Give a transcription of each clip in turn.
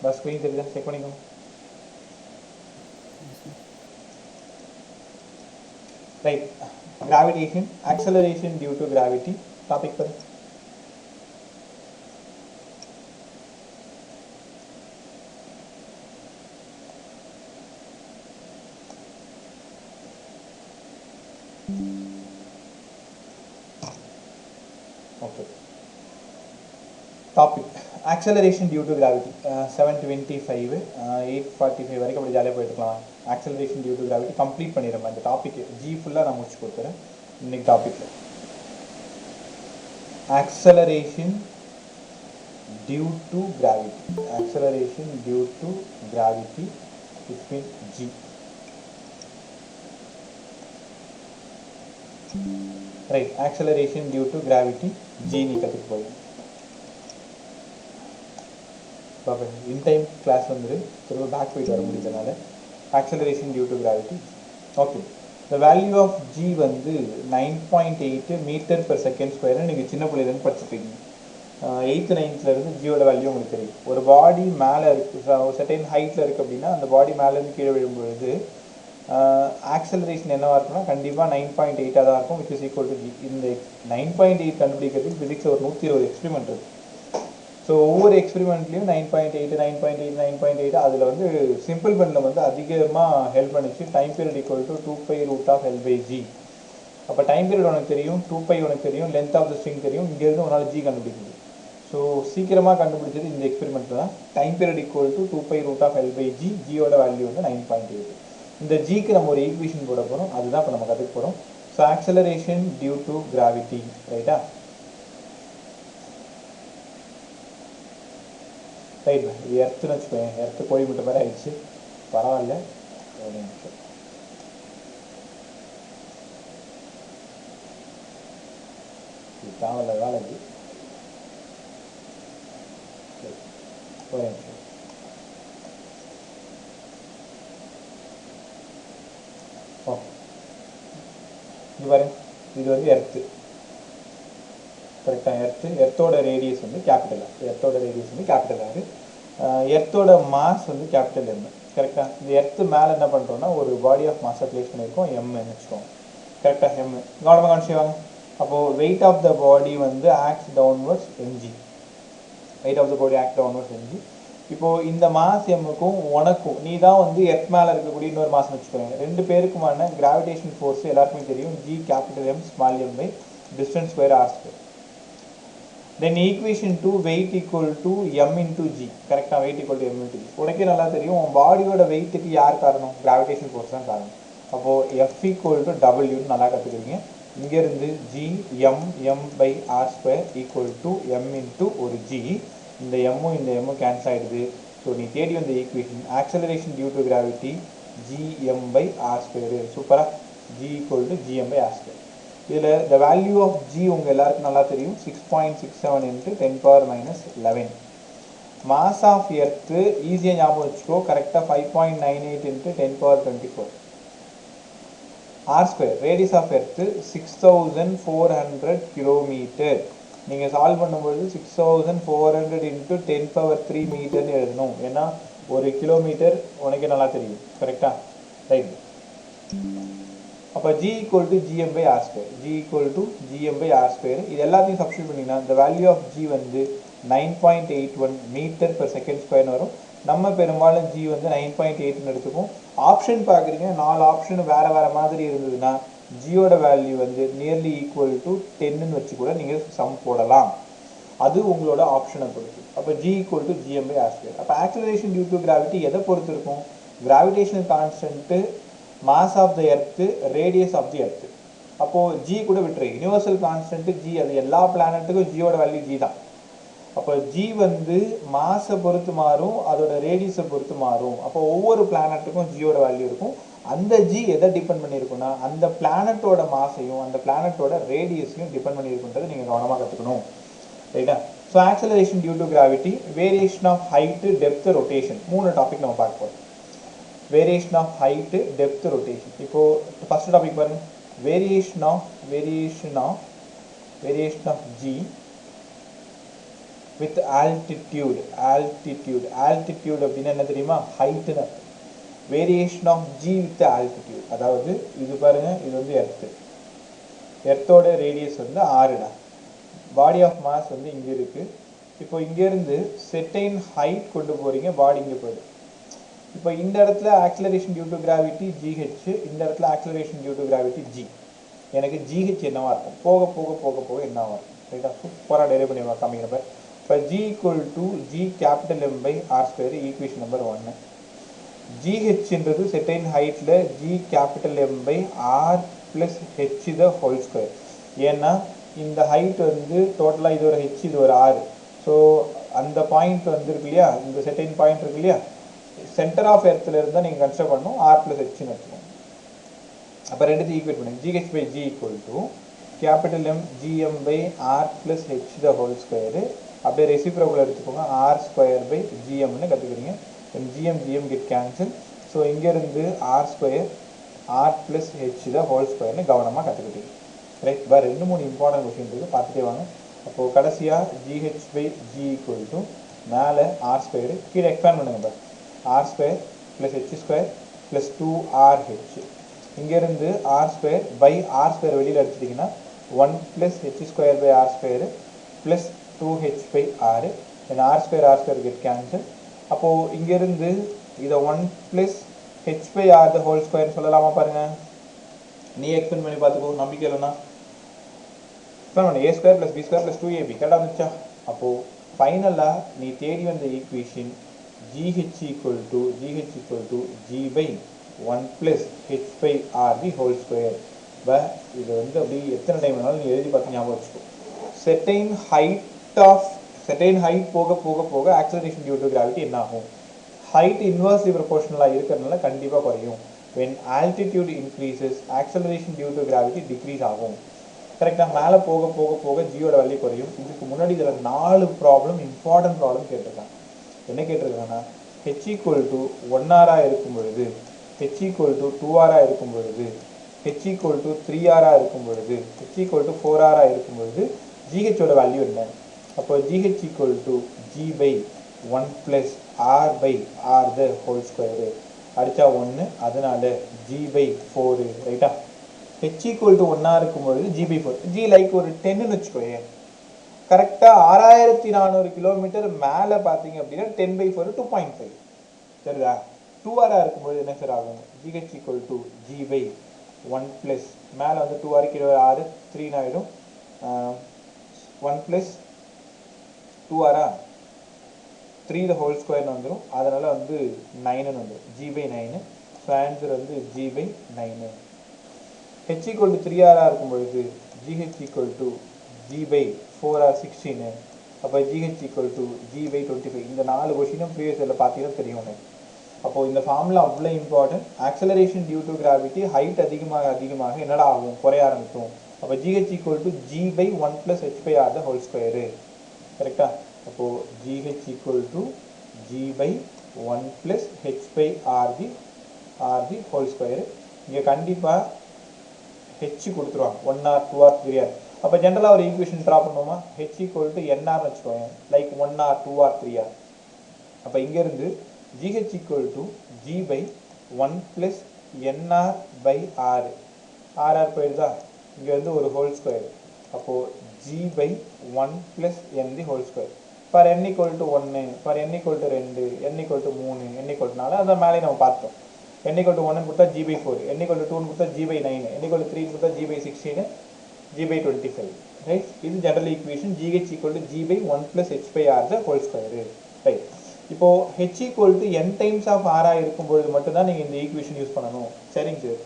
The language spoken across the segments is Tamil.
பஸ் ஸ்க்ரீன் தெரியுதா செக் பண்ணிக்கோங்க. Right, gravitation, acceleration due to gravity topic பாரு. Okay, topic acceleration due to gravity. 725 845 வரைக்கும் அப்படி ஜாலியாக போயிட்டுருக்கலாம். Acceleration due to gravity complete பண்ணிடுறேன். அந்த டாபிக் ஜி ஃபுல்லாக நான் முடிச்சு கொடுத்துறேன் இன்னைக்கு டாப்பிக்கில். Acceleration due to gravity, acceleration due to gravity it mean G. Right, acceleration due to gravity G நீ கற்றுக்கு போயிடும். இன் டைம் கிளாஸ் வந்துடு, திரும்ப பேக் போயிட்டு வர முடியுதுனால acceleration due to gravity. Okay, the value of G வந்து 9.8 மீட்டர் பெர் செகண்ட் ஸ்கொயர்னு நீங்கள் சின்ன பிள்ளைலேருந்து படிச்சுப்பீங்க. 8th 9th இருந்து ஜியோட வேல்யூ உங்களுக்கு தெரியும். ஒரு பாடி மேலே இருக்குது, செர்டைன் ஹைட்டில் இருக்குது அப்படின்னா அந்த பாடி மேலேருந்து கீழே விழும்பொழுது ஆக்சலரேஷன் என்னவாக இருக்குன்னா கண்டிப்பாக 9.8 தான் இருக்கும், which is equal to G. இந்த 9.8 கண்டுபிடிக்கிறதுக்கு ஃபிசிக்ஸில் ஒரு 120 எக்ஸ்பெரிமெண்ட் இருக்குது. ஸோ ஒவ்வொரு எக்ஸ்பெரிமெண்ட்லையும் 9.8 9.8 9.8 அதில் வந்து சிம்பிள் பண்ணில் வந்து அதிகமாக ஹெல்ப் பண்ணிச்சு. Time period equal to 2π √L/g. அப்போ டைம் பீரியட் உனக்கு தெரியும், 2π உனக்கு தெரியும், லென்த் ஆஃப் த ஸ்ட்ரிங் தெரியும், இங்கேருந்து உன்னால் ஜி கண்டுபிடிக்குது. ஸோ சீக்கிரமாக கண்டுபிடிச்சது இந்த எக்ஸ்பெரிமெண்ட்டில் தான். Time period equal to 2π √L/g, ஜியோட வேல்யூ வந்து 9.8. இந்த ஜிக்கு நம்ம ஒரு ஈக்குவேஷன் போட போகிறோம், அதுதான் இப்போ நம்ம கற்றுக்க போகிறோம். So acceleration due to gravity, ரைட்டா? ரைட், இது எர்த்துன்னு வச்சுக்கோங்க. எர்த்து கோழி முட்டை மாதிரி ஆயிடுச்சு, பரவாயில்ல. ஒரு நிமிஷம், இது தேவையில்ல வேலைக்கு. ஒரு நிமிஷம், ஓ இது பாருங்க, இது வந்து எர்த்து, கரெக்டாக? எர்த்தோட ரேடியஸ் வந்து கேபிட்டல் ஆர், எர்த்தோட ரேடியஸ் வந்து கேபிட்டல் ஆர். எர்த்தோட மாஸ் வந்து கேபிட்டல் எம், கரெக்டாக? இந்த எர்த்து மேலே என்ன பண்ணுறோம்னா ஒரு பாடி ஆஃப் மாஸை ப்ளேஸ் பண்ணியிருக்கோம், எம்னு வச்சுக்கோங்க, கரெக்டாக? எம் கவனமாக கவனிச்சுவாங்க. அப்போது வெயிட் ஆஃப் த பாடி வந்து act downwards MG, weight of the body act downwards MG. இப்போது இந்த மாஸ் எம்முக்கும் உனக்கும், நீ தான் வந்து எர்த் மேலே இருக்கக்கூடிய இன்னொரு மாஸ் வச்சுக்கோங்க, ரெண்டு பேருக்குமான கிராவிடேஷன் ஃபோர்ஸ் எல்லாருக்குமே தெரியும், G capital M small M by distance square R square. Then equation 2 weight equal to m into g, கரெக்டா? weight equal to m into g. உனக்கே நல்லா தெரியும் உன் பாடியோட வெயிட்டுக்கு யார் காரணம்? கிராவிடேஷன் ஃபோர்ஸ் தான் காரணம். அப்போ f equal to w நல்லா கற்றுக்கிறீங்க. இங்கேருந்து g m by r square equal to m into ஒரு g. இந்த m இந்த m கேன்சல் ஆகிடுது. ஸோ நீ தேடி வந்த equation acceleration due to gravity gm by r square. சூப்பரா? g equal to gm by r square. இதில் the value of g உங்கள் எல்லாருக்கும் நல்லா தெரியும், 6.67 into 10 power minus 11. mass of earth ஈஸியாக ஞாபகம் வச்சுக்கோ, கரெக்டாக 5.98 into 10 power 24. r square radius of earth 6400 kilometer. நீங்கள் சால்வ் பண்ணும்போது 6400 into 10 power 3 மீட்டர்னு எழுதணும். ஏன்னா ஒரு கிலோமீட்டர் உனக்கே நல்லா தெரியும், கரெக்டா? ரைட். அப்போ g equal to gm by r square, g equal to gm by r square. இது எல்லாத்தையும் சப்ஸ்டியூட் பண்ணிங்கன்னா the value of g வந்து 9.81 மீட்டர் per செகண்ட் ஸ்கொயர்னு வரும். நம்ம பெரும்பாலும் g வந்து 9.8ன்னு எடுத்துக்கும். ஆப்ஷன் பார்க்குறீங்க, 4 ஆப்ஷன் வேறு வேறு மாதிரி இருந்ததுன்னா ஜியோட வேல்யூ வந்து நியர்லி ஈக்குவல் டு 10ன்னு வச்சு கூட நீங்கள் சம் போடலாம். அது உங்களோட ஆப்ஷனை பொறுத்து. அப்போ g equal to gm by r square. அப்போ ஆக்சலரேஷன் டியூ டு கிராவிட்டி எதை பொறுத்து இருக்கும்? Gravitational constant, mass of the earth, radius of the earth. அப்போது ஜி கூட விட்டுரு, யூனிவர்சல் கான்ஸ்டன்ட்டு ஜி, அது எல்லா பிளானட்டுக்கும் ஜியோட வேல்யூ ஜி தான். அப்போ ஜி வந்து மாஸை பொறுத்து மாறும், அதோட ரேடியஸை பொறுத்து மாறும். அப்போ ஒவ்வொரு பிளானட்டுக்கும் ஜியோட வேல்யூ இருக்கும். அந்த ஜி எதை டிபெண்ட் பண்ணியிருக்குன்னா அந்த பிளானட்டோட மாஸையும் அந்த பிளானட்டோட ரேடியஸையும் டிபெண்ட் பண்ணியிருக்குன்றது நீங்கள் கவனமாக கற்றுக்கணும், ரைட்டா? So acceleration due to gravity, variation of height, depth, rotation, 3 topic நம்ம பார்க்க போகிறோம். Variation of height, depth, rotation. இப்போது ஃபஸ்ட் டாபிக் பாருங்கள், variation of G with altitude. Altitude அப்படின்னா என்ன தெரியுமா? ஹைட்னு. Variation of g with altitude. அதாவது இது பாருங்க, இது வந்து எர்த்தோட ரேடியஸ் வந்து 6டா. பாடி ஆஃப் மாஸ் வந்து இங்கே இருக்குது. இப்போ இங்கேருந்து செட்டைன் ஹைட் கொண்டு போகிறீங்க, பாடி இங்கே போயிடுது. இப்போ இந்த இடத்துல acceleration due to gravity GH, இந்த இடத்துல acceleration due to gravity G. எனக்கு GH என்னவா இருக்கும்? போக போக போக போக என்னவா இருக்கும்? ரைட்டா? சூப்பராக டெரைவ் பண்ணி காமிக்கிறப்ப இப்போ G equal to G capital M by R square equation number 1. GHன்றது செட்டைன் ஹைட்டில் G capital M by R plus H the whole square. ஏன்னா இந்த ஹைட் வந்து டோட்டலாக இது ஒரு H, இது ஒரு R. ஸோ அந்த பாயிண்ட் வந்து இருக்கு இல்லையா, இந்த செட்டைன் பாயிண்ட் இருக்கு இல்லையா, சென்டர் ஆஃப் எர்த்தில் இருந்தால் நீங்கள் கன்சிடர் பண்ணணும் R ப்ளஸ் Hன்னு வச்சுக்கோங்க. அப்போ ரெண்டுத்தையும் ஈக்குவேட் பண்ணுங்க. GH by G equal to capital M GM by R plus H the whole square. அப்படியே ரெசிப்ரோக்கல் எடுத்துக்கோங்க, R ஸ்கொயர் பை GMன்னு கற்றுக்குறீங்க. GM get cancel. ஸோ இங்கேருந்து R square R plus H the whole ஸ்கொயர்னு கவனமாக கற்றுக்கிட்டீங்க. ரைட்? வேறு 2-3 இம்பார்ட்டன்ட் கொஸ்டின் இருக்குது, பார்த்துட்டே வாங்க. அப்போது கடைசியாக GH by G equal to மேலே R ஸ்கொயரு, கீழே எக்ஸ்பேண்ட் பண்ணுங்க பார், R square plus H square plus 2RH. இங்கேருந்து R square by R square வெளியில் எடுத்துட்டிங்கன்னா 1 plus H square by R square plus 2H by R. Then R square get cancel. அப்போது இங்கேருந்து இதை 1 plus H by R the whole square சொல்லலாமா? பாருங்கள், நீ எக்ஸ்பெண்ட் பண்ணி பார்த்துக்கோ, நம்பிக்கை இல்லைன்னா A square plus B square plus 2AB கரெக்டாக இருந்துச்சா? அப்போது ஃபைனலாக நீ தேடி வந்த equation GH equal to G by 1 plus H by R the whole square. இது வந்து அப்படி எத்தனை டைம் வேணாலும் நீ எழுதி பார்த்து ஞாபகம் வச்சுக்கோ. செட்டைன் ஹைட் போக போக போக ஆக்சிலரேஷன் டியூ டு கிராவிட்டி என்ன ஆகும்? ஹைட் இன்வர்ஸ்லி ப்ரொபோர்ஷனலாக இருக்கிறதுனால கண்டிப்பாக குறையும். when altitude increases acceleration due to gravity decrease ஆகும். கரெக்டாக? மேலே போக போக போக ஜியோட வேல்யூ குறையும். இதுக்கு முன்னாடி இதில் 4 ப்ராப்ளம், இம்பார்ட்டன்ட் ப்ராப்ளம் கேட்டிருக்காங்க. என்ன கேட்டிருக்காங்கன்னா, H ஈக்குவல் டு 1R இருக்கும் பொழுது, H ஈக்குவல் டு 2R இருக்கும் பொழுது, H ஈக்குவல் டு 3R இருக்கும் பொழுது, H ஈக்குவல் டு 4R இருக்கும் பொழுது GHோட வேல்யூ என்ன? அப்போ GH equal to G by 1 plus R by R the whole square. அடித்தா 1, அதனால G பை 4. ரைட்டா? H ஈக்குவல் டு 1 இருக்கும் பொழுது G பை 4. G லைக் ஒரு 10ன்னு வச்சுக்கோயே. கரெக்டாக 6400 கிலோமீட்டர் மேலே பார்த்தீங்க அப்படின்னா 10 பை 4 2.5. சரிதா? 2R இருக்கும்போது என்ன சார் ஆகும்? GH equal to G by 1 plus மேலே வந்து 2R கீழே 6 3 ஆகிடும். 1 ப்ளஸ் 2R 3 த ஹோல் ஸ்கொயர்னு வந்துடும். அதனால் வந்து 9ன்னு வந்துடும். G by 9. ஸோ ஆன்சர் வந்து G by 9. H equal to 3R இருக்கும் பொழுது GH equal to G by 4R 16. அப்போ GH equal to G by 25. இந்த 4 கொஸ்டினும் ப்ரீவியஸ் இயரில் பார்த்தீங்கன்னா தெரியும் எனக்கு. அப்போது இந்த ஃபார்முலா அவ்வளோ important. Acceleration due to gravity height அதிகமாக என்னடா ஆகும்? குறைய ஆரம்பிக்கும். அப்போ GH equal to G by 1 plus H by R the whole square. கரெக்டாக? அப்போது GH equal to G by 1 plus H by R the whole square. இங்கே கண்டிப்பாக H கொடுத்துருவாங்க, 1R 2R 3R. அப்போ ஜென்ரலாக ஒரு ஈக்குவேஷன் ட்ரா பண்ணுவோமா? H ஈக்குவல் டு NRன்னு வச்சுக்கோங்க, லைக் 1R 2R 3R. அப்போ இங்கேருந்து GH equal to G by 1 plus NR by R. RR போயிடுதா? இங்கே வந்து ஒரு ஹோல் ஸ்கொயர். அப்போது G by 1 plus N the whole square. For N equal to 1, for N equal to 2, N equal to 3, N equal to 4. அதான் மேலே நம்ம பார்த்தோம். N ஈக்குவல் டு 1 கொடுத்தா G by 4, N equal to 2 கொடுத்தா G by 9, N equal to 3 கொடுத்தா G by 16, G by 25. Right? இது general equation. GH equal to G by 1 plus H by R the whole square. Right? இப்போது H equal to N times of R இருக்கும்பொழுது மட்டும்தான் நீங்கள் இந்த ஈக்குவேஷன் யூஸ் பண்ணணும். சரிங்க சார்.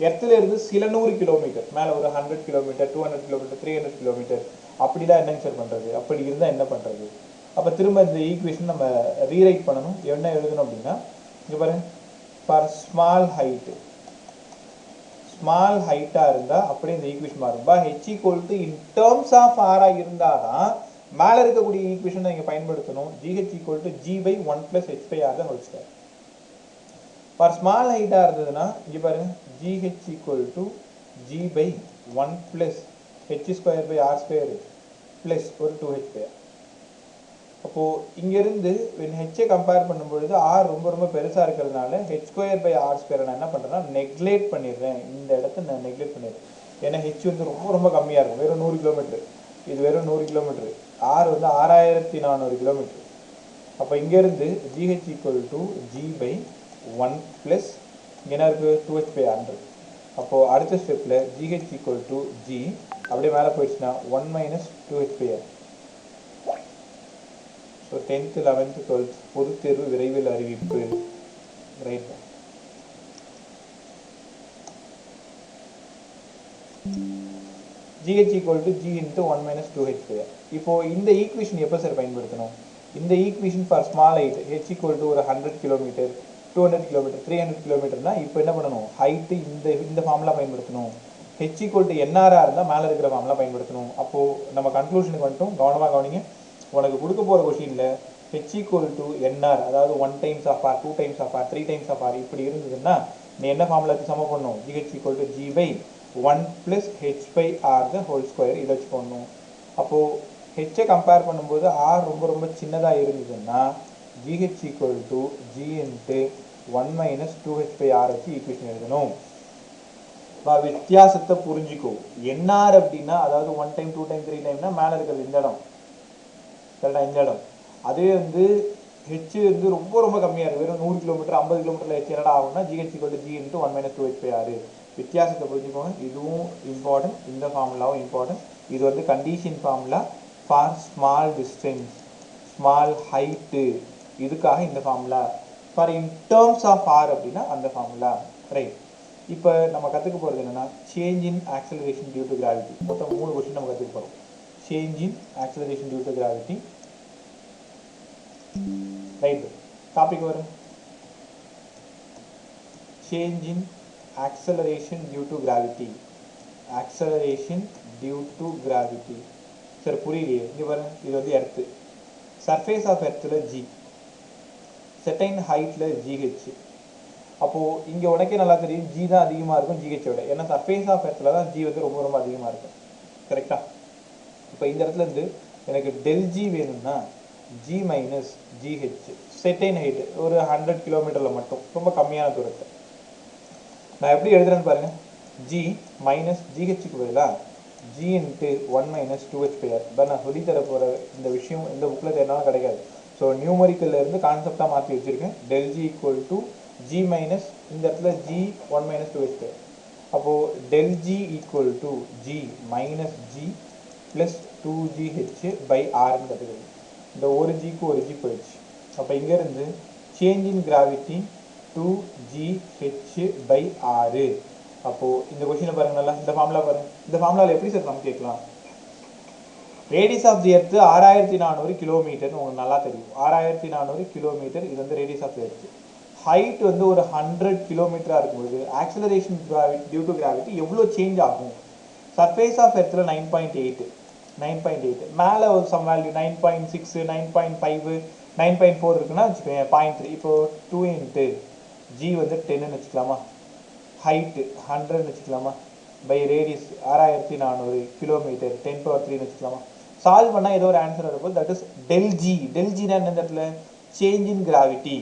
எர்த்தில் இருந்து சில 100 கிலோமீட்டர் மேலே ஒரு 100 கிலோமீட்டர் 200 கிலோமீட்டர் 300 கிலோமீட்டர் அப்படிலாம் என்னங்க சார் பண்ணுறது? அப்படி இருந்தால் என்ன பண்ணுறது? அப்போ திரும்ப இந்த ஈக்குவேஷன் நம்ம ரீரைட் பண்ணணும். என்ன எழுதணும் அப்படின்னா, இங்கே பாருங்க, ஃபார் ஸ்மால் ஹைட்டாக இருந்தால் அப்படியே இந்த ஈக்குவேஷன் மாறும்பா. H equal to in terms of ஆராக இருந்தால் தான் மேலே இருக்கக்கூடிய ஈக்குவேஷனை நீங்கள் பயன்படுத்தணும். GH equal to G by 1 plus H by R the whole square. For small ஹைட்டாக இருந்ததுன்னா இங்கே பாருங்க, GH equal to G by 1 plus H square by R square plus ஒரு 2H பை R. அப்போது இங்கேருந்து ஹெச்சை கம்பேர் பண்ணும்பொழுது ஆர் ரொம்ப ரொம்ப பெருசாக இருக்கிறதுனால H square by R square நான் என்ன பண்ணுறேன்னா நெக்லேட் பண்ணிடுறேன். இந்த இடத்த நான் நெக்லேட் பண்ணிடுறேன். ஏன்னா ஹெச் வந்து ரொம்ப ரொம்ப கம்மியாக இருக்கும், வெறும் 100 கிலோமீட்டர். இது வெறும் 100 கிலோமீட்டர். ஆர் வந்து 6400 கிலோமீட்டர். அப்போ இங்கேருந்து GH equal to G by 1 plus என்ன இருக்குது 2h பை 100. அப்போது அடுத்த ஸ்டெப்பில் ஜிஹெச் ஈக்குவல் டு ஜி அப்படியே மேலே போயிடுச்சுன்னா 1 minus 2h by r. So 10th 11th 12th பொதுத் தேர்வு விரைவில் அறிவிப்பு. Right. GH equal to G into 1 minus 2H square. இப்போ இந்த ஈக்குவேஷன் எப்போ சார் பயன்படுத்தணும்? இந்த equation for small height H equal to ஒரு 100 கிலோமீட்டர், 200 கிலோமீட்டர், 300 கிலோமீட்டர்னா இப்போ என்ன பண்ணணும்? ஹைட்டு இந்த ஃபார்முலா பயன்படுத்தணும். H equal to NRஆ இருந்தால் மேலே இருக்கிற ஃபார்முலா பயன்படுத்தணும். அப்போது நம்ம கன்க்ளூஷனுக்கு வந்துட்டோம். கவனமாக கவனிங்க. உனக்கு கொடுக்க போகிற கொஷினில் H equal to NR அதாவது 1 times of R, 2 times of R, 3 times of R இப்படி இருந்ததுன்னா நீ என்ன ஃபார்முலாக்கு சம பண்ணணும்? GH equal to G by 1 plus H by R the whole square இதை வச்சு பண்ணணும். அப்போது ஹெச்சை கம்பேர் பண்ணும்போது R ரொம்ப ரொம்ப சின்னதாக இருந்ததுன்னா GH equal to G into 1 minus 2H by R வச்சு ஈக்குவேஷன் எழுதணும். வித்தியாசத்தை புரிஞ்சுக்கோ. NR அப்படின்னா அதாவது 1 time 2 time 3 timeனா மேலே இருக்கிறது இந்த இடம், கரெக்டாக இந்த இடம். அதே வந்து ஹெச் வந்து ரொம்ப ரொம்ப கம்மியாக இருக்குது, வெறும் 100 கிலோமீட்டர் 50 கிலோமீட்டரில் ஹெச் என்னடா ஆகும்னா GH equal to G into 1 minus 2H by R. வித்தியாசத்தை புரிஞ்சுக்கோங்க. இதுவும் இம்பார்ட்டன்ட், இந்த ஃபார்முலாவும் இம்பார்ட்டன்ட். இது வந்து condition formula for small distance, small height, இதுக்காக இந்த formula. For in terms of R அப்படின்னா அந்த ஃபார்முலா. ரைட். இப்போ நம்ம கற்றுக்க போகிறது என்னென்னா change in acceleration due to gravity. மொத்தம் 3 கொஸ்டின் நம்ம கற்றுக்க போகிறோம். Change in acceleration due to gravity. Right. Topic வரும் change in acceleration due to gravity. acceleration due to gravity. சரி புரியலையே. இங்கே பாருங்க, இது வந்து எர்த்து. சர்ஃபேஸ் ஆஃப் எர்த்தில் G, செட்டைன் ஹைட்டில் GH. அப்போது இங்கே உனக்கே நல்லா தெரியும் G தான் அதிகமாக இருக்கும் GH விட. ஏன்னா சர்ஃபேஸ் ஆஃப் எர்த்தில் தான் G வந்து ரொம்ப ரொம்ப அதிகமாக இருக்கும். கரெக்டாக? இப்போ இந்த இடத்துல இருந்து எனக்கு டெல் G வேணும்னா G மைனஸ் GH, செட்டைன் ஹைட்டு ஒரு 100 கிலோமீட்டரில் மட்டும், ரொம்ப கம்மியான தூரத்தை நான் எப்படி எழுதுறேன்னு பாருங்க. G மைனஸ் GHக்கு பதிலாக G into 1 minus 2H by R. இப்போ நான் சொல்லித்தர போகிற இந்த விஷயம் இந்த புக்கில் தேடினாலும் கிடைக்காது. ஸோ நியூமரிக்கல்ல இருந்து கான்செப்டாக மாற்றி வச்சுருக்கேன். Del G equal to G minus இந்த இடத்துல G 1 minus 2H by R. அப்போது del G equal to G minus G plus 2GH by Rன்னு கற்றுக்கிறது. இந்த ஒரு Gக்கு ஒரு G போயிடுச்சு. அப்போ இங்கேருந்து change in gravity 2GH by R. அப்போது இந்த கொஷினை பாருங்க, நல்லா இந்த ஃபார்முலா பாருங்க. இந்த ஃபார்முலாவில் எப்படி சார் நம்ம கேட்கலாம்? ரேடியஸ் ஆஃப் தி எர்த்து 6400 கிலோமீட்டர்னு உங்களுக்கு நல்லா தெரியும். 6400 கிலோமீட்டர் இது வந்து radius of the earth. Height வந்து ஒரு 100 கிலோமீட்டராக இருக்கும்போது ஆக்சலரேஷன் டியூ டு கிராவிட்டி எவ்வளோ சேஞ்ச் ஆகும்? சர்ஃபேஸ் ஆஃப் எர்த்தில் 9.8, மேலே ஒரு சம் வேல்யூ 9.6, 9.5, 9.4 இருக்குன்னா வச்சுக்கோங்க, 0.3. இப்போது 2 இன்ட்டு G வந்து 10ன்னு வச்சுக்கலாமா, ஹைட்டு 100ன்னு வச்சுக்கலாமா, பை ரேடியஸ் 6400 கிலோமீட்டர் 10 பவர் 3ன்னு வச்சுக்கலாமா. சால்வ் பண்ணால் ஏதோ ஒரு ஆன்சர் இருக்கும். That is del G. Del G தான் இந்த இடத்துல change in gravity.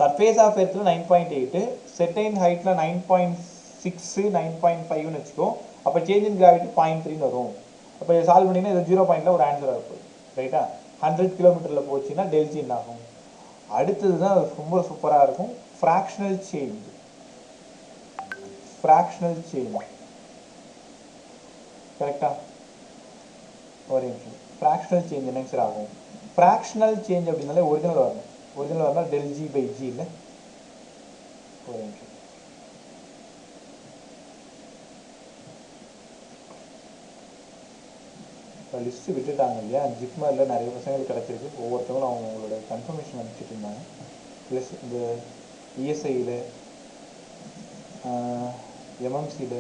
Surface of எர்த்தில் 9.8, செட்டைன் ஹைட்டில் 9.6, 9.5ன்னு வச்சுக்கோ. அப்போ சேஞ்ச் இன் கிராவிட்டி 0.3ன்னு வரும். அப்போ இதை சால்வ் பண்ணிங்கன்னா இது 0 ஒரு ஆன்சராக இருக்கும். ரைட்டா? 100 கிலோமீட்டரில் போச்சுன்னா டெல் G என்ன ஆகும்? அடுத்தது தான் ரொம்ப சூப்பராக இருக்கும். Fractional change. கரெக்டா? ஒரு நிமிஷம். ஃப்ராக்ஷனல் சேஞ்ச் என்னங்க சார் ஆகும்? ஃப்ராக்ஷனல் சேஞ்ச் அப்படின்னாலே ஒரிஜினல் வரணும். ஒரிஜினல் வரணும் டெல் G பை G இல்லை. ஒரு நிமிஷம். லிஸ்ட்டு விட்டுட்டாங்க இல்லையா? ஜிப்மரில் நிறைய பசங்களுக்கு கிடச்சிருக்கு. ஒவ்வொருத்தவங்களும் அவங்களோட கன்ஃபர்மேஷன் அனுப்பிச்சிட்டு இருந்தாங்க. ப்ளஸ் இந்த இஎஸ்ஐயில், எம்எம்சியில்,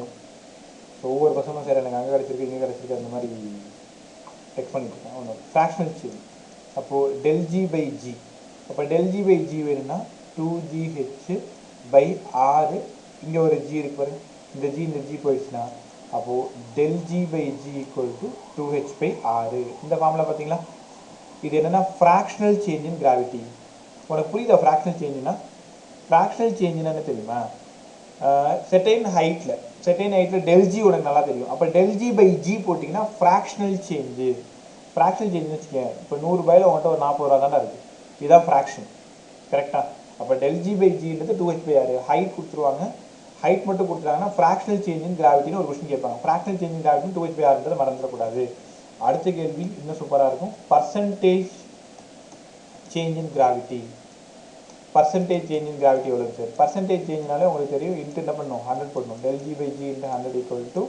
ஸோ ஒவ்வொரு பசங்களும் சார் எனக்கு அங்கே கிடச்சிருக்கு இங்கே கிடச்சிருக்கு அந்த மாதிரி டெக்ஸ்ட் பண்ணிட்டு இருக்கேன். அவங்க ஃப்ராக்ஷனல் சேஞ்ச். அப்போது டெல் G பை G. அப்போ டெல் G பை G வேணும்னா 2GH பை R. இங்கே ஒரு G இருக்கு பாருங்க, இந்த G போயிடுச்சுன்னா அப்போது del G by G equal to 2H by R. இந்த ஃபார்முலா பார்த்தீங்களா? இது என்னன்னா ஃப்ராக்ஷனல் சேஞ்ச் இன் கிராவிட்டி. உனக்கு புரியுதா ஃப்ராக்ஷனல் சேஞ்சுன்னா? ஃப்ராக்ஷனல் சேஞ்சுன்னா என்ன தெரியுமா? செட்டைன் ஹைட்டில் டெல் ஜி உனக்கு நல்லா தெரியும். அப்போ டெல் ஜி பை ஜி போட்டிங்கன்னா ஃப்ராக்ஷனல் சேஞ்சு. ஃப்ராக்ஷனல் சேஞ்சுன்னு வச்சுக்கேன், இப்போ 100 ரூபாயில் உங்கள்கிட்ட ஒரு 40 ரூபா தானே இருக்குது, இதுதான் ஃப்ராக்ஷன். கரெக்டாக? அப்போ டெல் ஜி பை ஜின்றது 2h/r. ஹைட் கொடுத்துருவாங்க, ஹைட் மட்டும் கொடுத்துட்டாங்கன்னா ஃப்ராக்ஷனல் சேஞ்ச் இன் கிராவிட்டின்னு ஒரு கொஸ்டின் கேட்பாங்க. ஃப்ராக்ஷனல் சேஞ்ச் இன் கிராவிட்டி 2h/rன்றதை மறந்துடக்கூடாது. அடுத்த கேள்வி இன்னும் சூப்பராக இருக்கும். Percentage change in gravity. Percentage change in gravity எவ்வளோ சார்? பர்சன்டேஜ் சேஞ்ச்னாலே உங்களுக்கு தெரியும், இன்ட்டு என்ன பண்ணணும், 100 போடணும். Del G by G into 100 equal to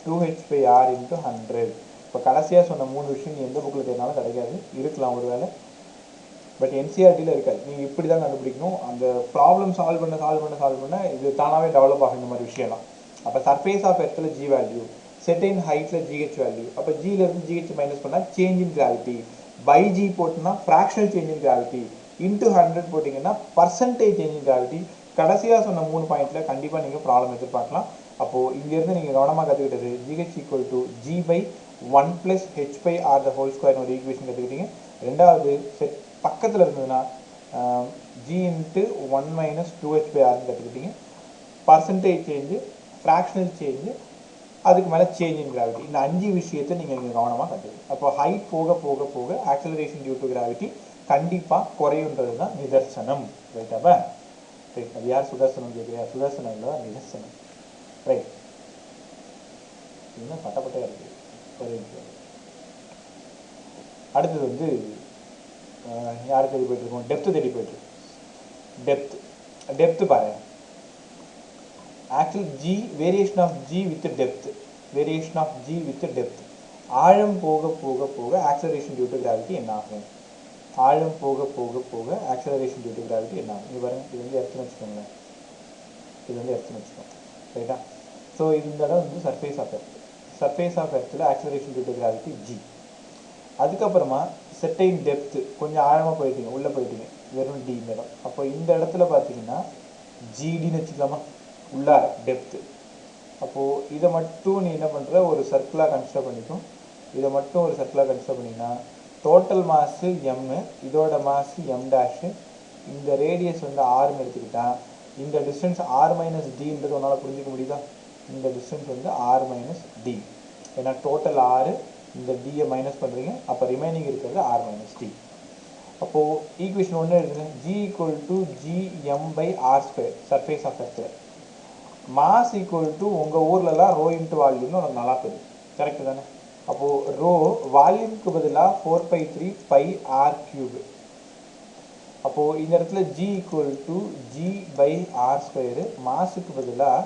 2h/r into 100. இப்போ கடைசியாக சொன்ன 3 விஷயம் நீ எந்த புக்கில் தேடினாலும் கிடைக்காது, இருக்கலாம் ஒரு வேலை, பட் என்சிஆர்டியில் இருக்காது. நீங்கள் இப்படி தான் கண்டுபிடிக்கணும். அந்த ப்ராப்ளம் சால்வ் பண்ண இது தானாகவே டெவலப் ஆகும் இந்த மாதிரி விஷயம்லாம். அப்போ சர்ஃபேஸ் ஆஃப் எர்த்தில் ஜி வேல்யூ, செட்டைன் ஹைட்டில் ஜிஹெச் வேல்யூ. அப்போ ஜியிலேருந்து ஜிஹெச் மைனஸ் பண்ணால் change in gravity, by G போட்டுன்னா fractional change in gravity, into 100 போட்டிங்கன்னா பர்சன்டேஜ் சேஞ்ச் இன் கிராவிட்டி. கடைசியாக சொன்ன 3 பாயிண்ட்டில் கண்டிப்பாக நீங்கள் ப்ராப்ளம் எதிர்பார்க்கலாம். அப்போது இங்கேருந்து நீங்கள் கவனமாக கற்றுக்கிட்டது GH equal to G by 1 + h/r the whole ஸ்கொயர்னு ஒரு ஈக்குவேஷன் கற்றுக்கிட்டீங்க. ரெண்டாவது செட் பக்கத்தில் இருந்ததுன்னா ஜி இன்ட்டு 1 - 2h/rன்னு கற்றுக்கிட்டீங்க. பர்சன்டேஜ் சேஞ்சு, ஃப்ராக்ஷனல் சேஞ்சு, அதுக்கு மேலே சேஞ்ச் இன் கிராவிட்டி. இந்த 5 விஷயத்தை நீங்கள் இங்கே கவனமாக கற்றுக்கணும். அப்போ ஹைட் போக போக போக ஆக்சலரேஷன் டியூ டு கிராவிட்டி கண்டிப்பாக குறையுன்றது தான் நிதர்சனம். ரைட்டாப்பா? ரைட். அது யார் சுதர்சனம் கேட்குறியா? சுதர்சனம் இல்லை, நிதர்சனம். ரைட். இன்னும் பட்டப்பட்டையாக இருக்குது. அடுத்தது வந்து யார் தேடி போயிட்டுருக்கோம்? டெப்த்து தேடி போயிட்டுருக்கோம். டெப்த்து பாரு. Actually G variation of G with depth. ஆழம் போக போக போக ஆக்சலரேஷன் டியூ டு கிராவிட்டி என்ன ஆகும்? ஆழம் போக போக போக ஆக்சலரேஷன் டியூ டு கிராவிட்டி என்ன ஆகும்? இது பாருங்க, இது வந்து எர்த்துன்னு வச்சுக்கோங்களேன், ரைட்டா? ஸோ இந்த இடம் வந்து சர்ஃபேஸ் ஆஃப் எர்த்தில் acceleration due to gravity G. அதுக்கப்புறமா செட்டைன் டெப்த்து, கொஞ்சம் ஆழமாக போயிட்டீங்க, உள்ளே போயிட்டீங்க, வெறும் டி இந்த இடம். அப்போ இந்த இடத்துல பார்த்தீங்கன்னா ஜிடின்னு வச்சுக்கலாமா, உள்ளார டெப்த்து. அப்போது இதை மட்டும் நீ என்ன பண்ணுற, ஒரு சர்க்கிளாக கன்சிடர் பண்ணிக்கும். இதை மட்டும் ஒரு சர்க்கிளாக கன்சிடர் பண்ணிங்கன்னா டோட்டல் மாஸு எம்மு, இதோட மாஸு எம் டேஷு, இந்த ரேடியஸ் வந்து ஆறுன்னு எடுத்துக்கிட்டா இந்த டிஸ்டன்ஸ் ஆர் மைனஸ் டின்றது உன்னால் புரிஞ்சிக்க முடியுதா? இந்த டிஸ்டன்ஸ் வந்து ஆர் மைனஸ் டி. ஏன்னா டோட்டல் ஆறு, இந்த டியை மைனஸ் பண்ணுறீங்க, அப்போ ரிமைனிங் இருக்கிறது ஆர் மைனஸ் டி. அப்போது ஈக்குவேஷன் 1 எழுதுங்க. G equal to gm/r², surface of எர்த்தில். மாஸ் ஈக்குவல் டு உங்கள் ஊர்லலாம் ரோ இன்ட்டு வால்யூம்னு உனக்கு நல்லா தெரியும், கரெக்டு தானே? அப்போது ரோ வால்யூம்க்கு பதிலாக 4/3πr³. அப்போது இந்த இடத்துல ஜி ஈக்குவல் டு g/r², மாஸுக்கு பதிலாக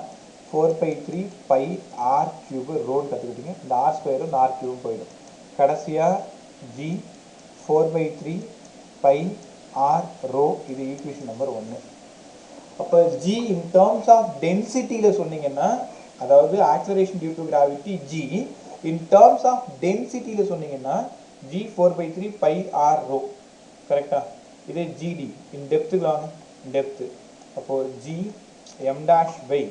4/3πr³ ரோன்னு கற்றுக்கிட்டீங்க. இந்த r² இந்த r³ போயிடும். கடைசியாக ஜி 4/3πr⍴, இது ஈக்குவேஷன் நம்பர் 1. அப்போ ஜி இன் டேர்ம்ஸ் ஆஃப் டென்சிட்டியில் சொன்னீங்கன்னா, அதாவது acceleration due to gravity G in terms of டென்சிட்டியில் சொன்னீங்கன்னா ஜி 4/3πr⍴, கரெக்டா? இதே ஜிடி இன் டெப்த்துக்கு வாங்க, டெப்த்து. அப்போது G M dash by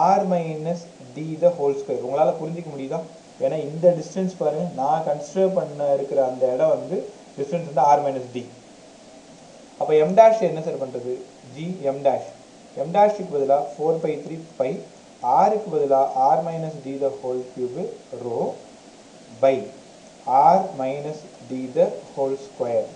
R minus D the whole square. உங்களால் புரிஞ்சிக்க முடியுதா? ஏன்னா இந்த டிஸ்டன்ஸ் பாருங்கள், நான் கன்சிடர் பண்ண இருக்கிற அந்த இடம் வந்து டிஸ்டன்ஸ் வந்து ஆர் மைனஸ் டி. அப்போ எம் டேஷ் என்ன சார் பண்ணுறது? ஜி எம் டேஷ், எம் டேஷுக்கு பதிலாக 4/3π, ஆருக்கு பதிலாக R minus D the whole cube rho by R minus D the whole square.